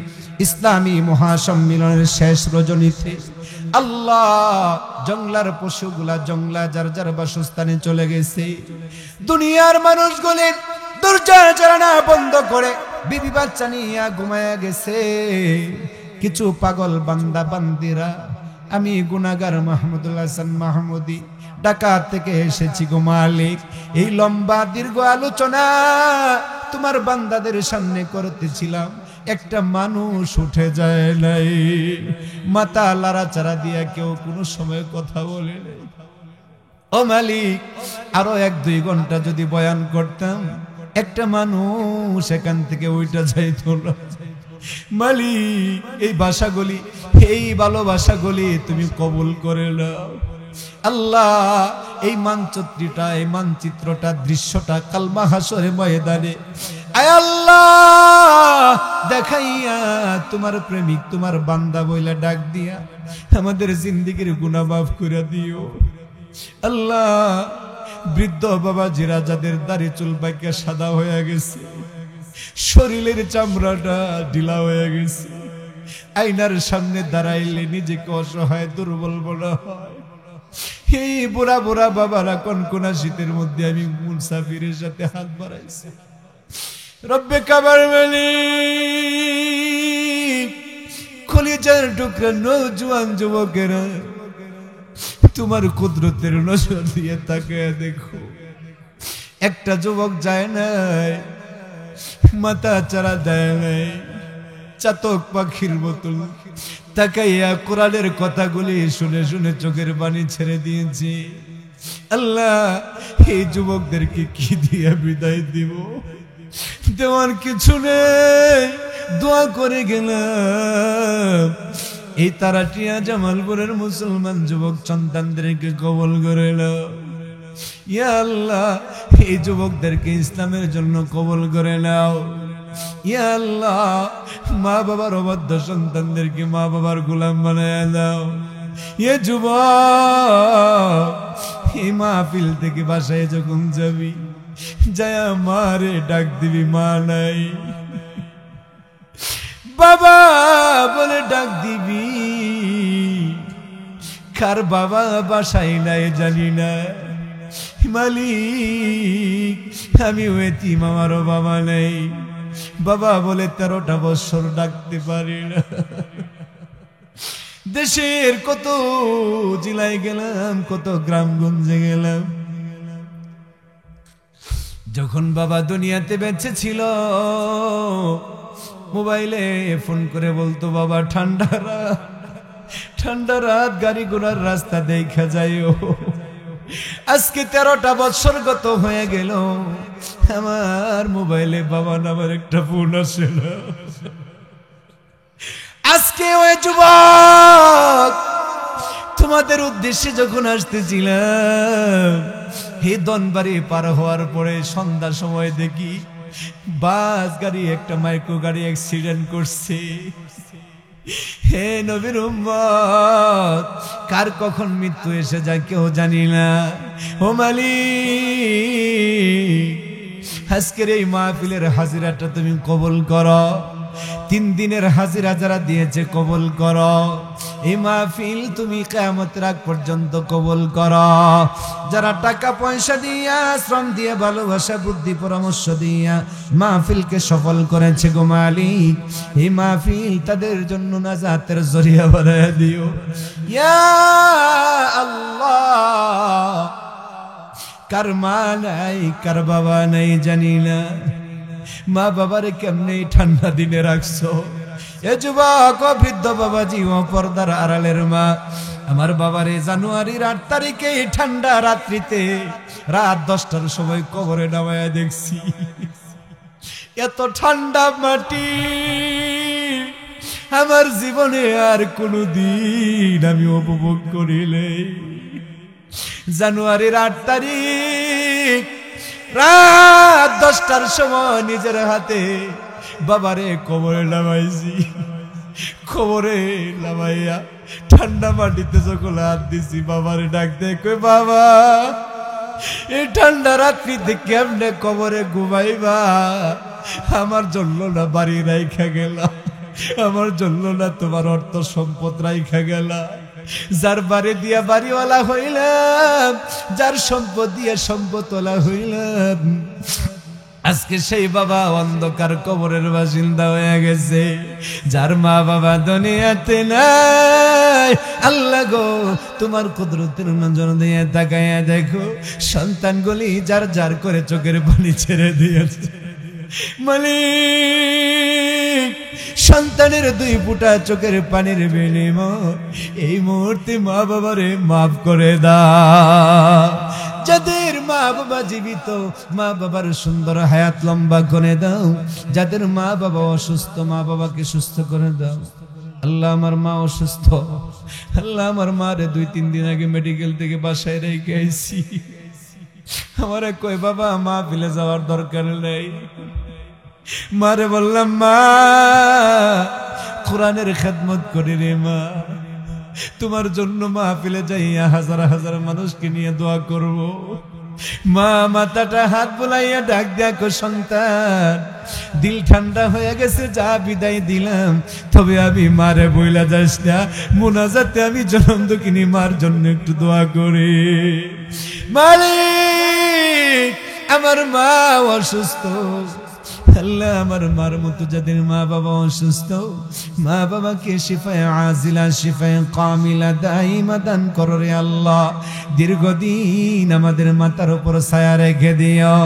A: ইসলামী মহাসম্মেলনের শেষ রজনীতে আল্লাহ জঙ্গলার পশুগুলা জঙ্গলা যার যার বাসস্থানে চলে গেছে। দুনিয়ার মানুষগুলি দরজা জানালা বন্ধ করে বিবি বাচ্চা নিয়ে ঘুমায়া গেছে। কিছু পাগল বান্দা বান্দিরা, আমি গুনাহগার মাহমুদুল হাসান মাহমুদি ঢাকা থেকে এসেছি গো মালিক, এই লম্বা দীর্ঘ আলোচনা তোমার বান্দাদের সামনে করতেছিলাম, একটা মানুষ উঠে যায় নাই, মাথা লাড়াচাড়া দিয়া কেউ কোনো সময় কথা বলে নাই। ও মালিক, আরো 1-2 ঘন্টা যদি বয়ান করতাম একটা মানুষ এখান থেকে ওইটা যাইতো না। মালিক, এই ভাষাগুলি, এই ভালোবাসাগুলি তুমি কবুল করে নাও আল্লাহ। এই মানচিত্রটা দৃশ্যটা কালমা হাসরে ময়দানে আয় আল্লাহ দেখাইয়া তোমার প্রেমিক তোমার বান্দা বইলা ডাক দিয়া আমাদের জিন্দেগির গুনাহ মাফ করে দিও আল্লাহ। বৃদ্ধ বাবা জিরা যাদের দাড়ি চুল পাইকা সাদা হয়ে গেছে, শরীরের চামড়াটা ঢিলা হয়ে গেছে, আয়নার সামনে দাঁড়াইলে নিজেকে অসহায় দুর্বল মনে হয়। এই বুড়া বুড়া বাবারা কনকনা শীতের মধ্যে আমি মুসাফিরের সাথে হাত বাড়াইছি। রব্বে কাবার মালিক, কলিজার টুকরা নওজোয়ান যুবকেরা তোমার কুদরতের নজর দিয়ে তাকায় দেখো, একটা যুবক যায় নাই, মাথা চারা দেয় নাই, চাতক পাখির মতন তাকাইয়া কোরআনের কথাগুলি শুনে শুনে চোখের পানি ছেড়ে দিয়েছি আল্লাহ। এই যুবকদেরকে কি দিয়ে বিদায় দিব? দেওয়ার কিছু নেই, দোয়া করে গেলাম এই তারাটিয়া জামালপুরের মুসলমান যুবক সন্তানদেরকে কবুল করে নাও ইয়া আল্লাহ। এই যুবকদেরকে ইসলামের জন্য কবুল করে নাও ইয়া আল্লাহ। মা বাবার অবাধ্য সন্তানদেরকে মা বাবার গোলাম বানায় দাও ইয়া যুবক। এই মাহফিল থেকে বাসায় যখন যাবি যায়া মারে ডাক দিবি, মা নাই বাবা বলে ডাক দিবি। কার বাবা বাসায় নাই জানি না মালিক, আমি এতিম, আমারও বাবা নেই, বাবা বলে 13টা বছর ডাকতে পারি না। দেশের কত জেলায় গেলাম, কত গ্রামগঞ্জে গেলাম, যখন বাবা দুনিয়াতে বেঁচে ছিল মোবাইলে ফোন করে বলতো বাবা ঠান্ডা রাত, গাড়ি ঘোড়ার রাস্তা দেখা যাইও। আজকে 13টা বছর গত হয়ে গেল, আমার মোবাইলে বাবা নামের একটা ফোন আসে না। আজকে ওই যুবক তোমাদের উদ্দেশ্যে যখন আসতেছিলাম, হে দনবাড়ি পার হওয়ার পরে সন্ধ্যার সময় দেখি বাস গাড়ি, একটা মাইক্রো গাড়ি অ্যাক্সিডেন্ট করছে। হে নবীর উম্মত, কার কখন মৃত্যু এসে যায় কেউ জানি না। ও মালিক, আজকের এই মাহফিলের হাজিরাটা তুমি কবুল করো। 3 দিনের হাজিরা যারা দিয়েছে কবুল করো। এই মাহফিল তুমি কিয়ামতের আগ পর্যন্ত কবুল করো। যারা টাকা পয়সা দিয়া, শ্রম দিয়ে, ভালোবাসা, বুদ্ধি, পরামর্শ দিয়া মাহফিলকে সফল করেছে গো মালিক, এই মাহফিল তাদের জন্য নাজাতের জরিয়া বানায়া দিও ইয়া আল্লাহ। কার মা নাই, কার বাবা নাই জানি না, মা বাবার কেমনে ঠান্ডা দিনে রাখছো। এ যুবক, বৃদ্ধ বাবাজি, ও পর্দার আড়ালের মা, আমার বাবারে জানুয়ারির 8 তারিখে ঠান্ডা রাত্রিতে রাত 10টার সময় কবরে নামায়া দেখছি। এত ঠান্ডা মাটি আমার জীবনে আর কোনদিন আমি উপভোগ করিলে। জানুয়ারির 8 তারিখ রাত 10টার সময় নিজের হাতে বাবারে কবরে নামাইছি। কবরে নামাইয়া ঠান্ডা মাটিতে যখন হাত দিছি, বাবারে ডাক দেয়, কই বাবা, এই ঠান্ডা রাত্রিতে কেমনে কবরে ঘুমাইবা? আমার জন্য না বাড়ি রাইখা গেলা, আমার জন্য না তোমার অর্থ সম্পদ রাইখা গেলা। যার বাড়ি দিয়া বাড়িওয়ালা হইলাম, যার সম্পদ দিয়া সম্পদওয়ালা হইলাম, আজকে সেই বাবা অন্ধকার কবরের বাসিন্দা হয়ে গেছে। যার মা বাবা দুনিয়াতে নাই, আল্লাহ গো তোমার কুদরতের নজর দিয়ে তাকাইয়া দেখো, সন্তানগুলি যার যার করে চোখের পানি ছেড়ে দিয়েছে। মালিক, সন্তানের 2 ফোঁটা চোখের পানির বিনিময় এই মুহূর্তে মা বাবারে মাফ করে দাও। যাদের মা বাবা জীবিত, মা বাবার সুন্দর হায়াত লম্বা করে দাও। যাদের মা বাবা অসুস্থ, মা বাবাকে সুস্থ করে দাও। আল্লাহ, আমার মা অসুস্থ, আল্লাহ আমার মারে 2-3 দিন আগে মেডিকেল থেকে বাসায় রেখে আইছি। আমারে কই বাবা মাহফিলে যাওয়ার দরকার নেই। মারে বললাম, মা কোরআনের খেদমত করি রে মা, তোমার জন্য মাহফিলে যাইয়া হাজার হাজার মানুষকে নিয়ে দোয়া করব। মা মাথাটা হাত বুলাইয়া ডাক দেখো, সন্তান দিল ঠান্ডা হয়ে গেছে, যা বিদায় দিলাম, তবে আমি মারে বইলা যাস না, মুনাজাতে আমি জনম দুঃখিনী মার জন্য একটু দোয়া করি। মালিক, আমার মা অসুস্থ, আল্লাহ আমার মার মতো যাদের মা বাবা অসুস্থ, মা বাবাকে শিফায়ে আজিলা, শিফায়ে কামিলা দাইমা দান করো রে আল্লাহ। দীর্ঘদিন আমাদের মাথার উপর ছায়া রেখে দিও।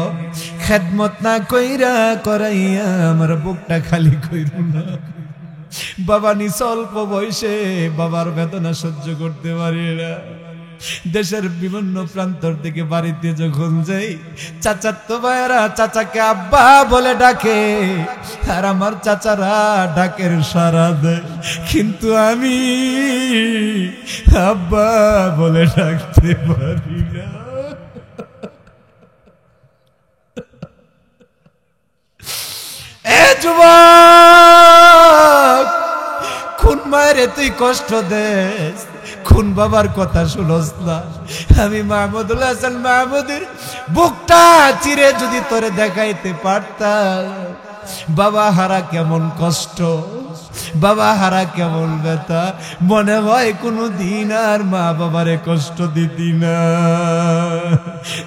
A: খেদমত না কইরা করাইয়া আমার বুকটা খালি কইরো না। বাবা নিস অল্প বয়সে, বাবার বেদনা সহ্য করতে পারি না। দেশের বিভিন্ন প্রান্তর থেকে বাড়িতে যখন যাই, চাচাতো ভাইয়েরা চাচাকে আব্বা বলে ডাকে, আর আমার চাচারা ডাকের সাড়া দেয়, কিন্তু আমি আব্বা বলে ডাকতে পারি না। এ যুবক, কোন মায়ের তুই কষ্ট দেস, কোন বাবার কথা শুনস না? আমি মাহমুদুল হাসান মাহমুদের বুকটা চিরে যদি তোরে দেখাইতে পারতাম, বাবা হারা কেমন কষ্ট, বাবা হারা কেমন ব্যথা, মনে হয় কোনো দিন আর মা বাবারে কষ্ট দিতি না।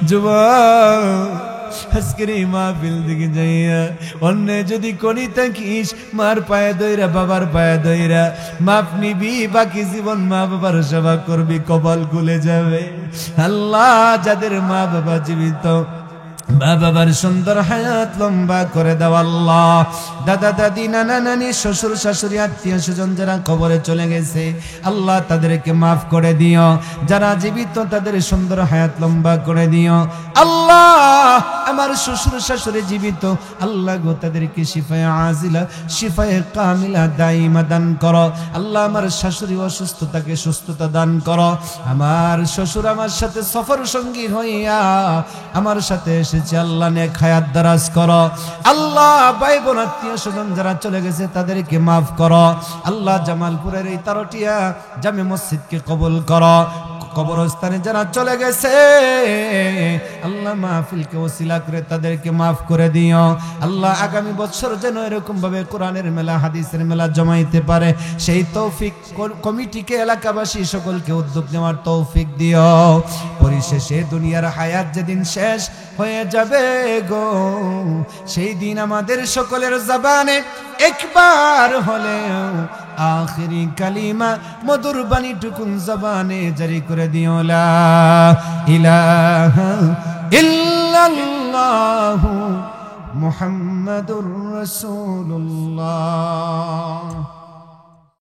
A: যুবক, আজকের এই মাহফিল দিকে যাইয়া অন্য যদি করি থাকিস, মার পায়ে দইরা, বাবার পায়ে দইরা মাপ নিবি, বাকি জীবন মা বাবার সেবা করবি, কপাল খুলে যাবে। আল্লাহ, যাদের মা বাবা জীবিত, বাবার সুন্দর হায়াত লম্বা করে দাও আল্লাহ। দাদা দাদি নানা নানি শ্বশুর শাশুড়ি আত্মীয় স্বজন যারা কবরে চলে গেছে আল্লাহ তাদেরকে মাফ করে দিও, যারা জীবিত তাদের সুন্দর হায়াত লম্বা করে দিও আল্লাহ। আমার শ্বশুর শাশুড়ি জীবিত আল্লাহ গো, তাদেরকে শিফায়ে আজিলা শিফায়ে কামিলা দাইমা দান করো আল্লাহ। আমার শাশুড়ি অসুস্থতাকে সুস্থতা দান করো। আমার শ্বশুর আমার সাথে সফর সঙ্গী হইয়া আমার সাথে এসেছে আল্লাহ, নেক হায়াত দারাজ করো আল্লাহ। ভাই বোন আত্মীয় স্বজন যারা চলে গেছে তাদেরকে মাফ করো আল্লাহ। জামালপুরের এই তারটিয়া জামে মসজিদকে কবুল করো। কবরস্থানে যারা চলে গেছে আল্লাহ মাহফিলকে ওসিলা করে তাদেরকে মাফ করে দিও আল্লাহ। আগামী বছর যেন এরকম ভাবে কোরআনের মেলা হাদিসের মেলা জমাইতে পারে সেই তৌফিক কমিটিকে এলাকাবাসী সকলকে উদ্যোগ নেওয়ার তৌফিক দিও। পরিশেষে দুনিয়ার হায়াত যেদিন শেষ হয়ে যাবে গো, সেই দিন আমাদের সকলের জবানে একবার হলেও আখিরি কালিমা মধুর বাণী টুকুন জবানে জারি করে দিও, লা ইলাহা ইল্লাল্লাহু মুহাম্মাদুর রাসূলুল্লাহ।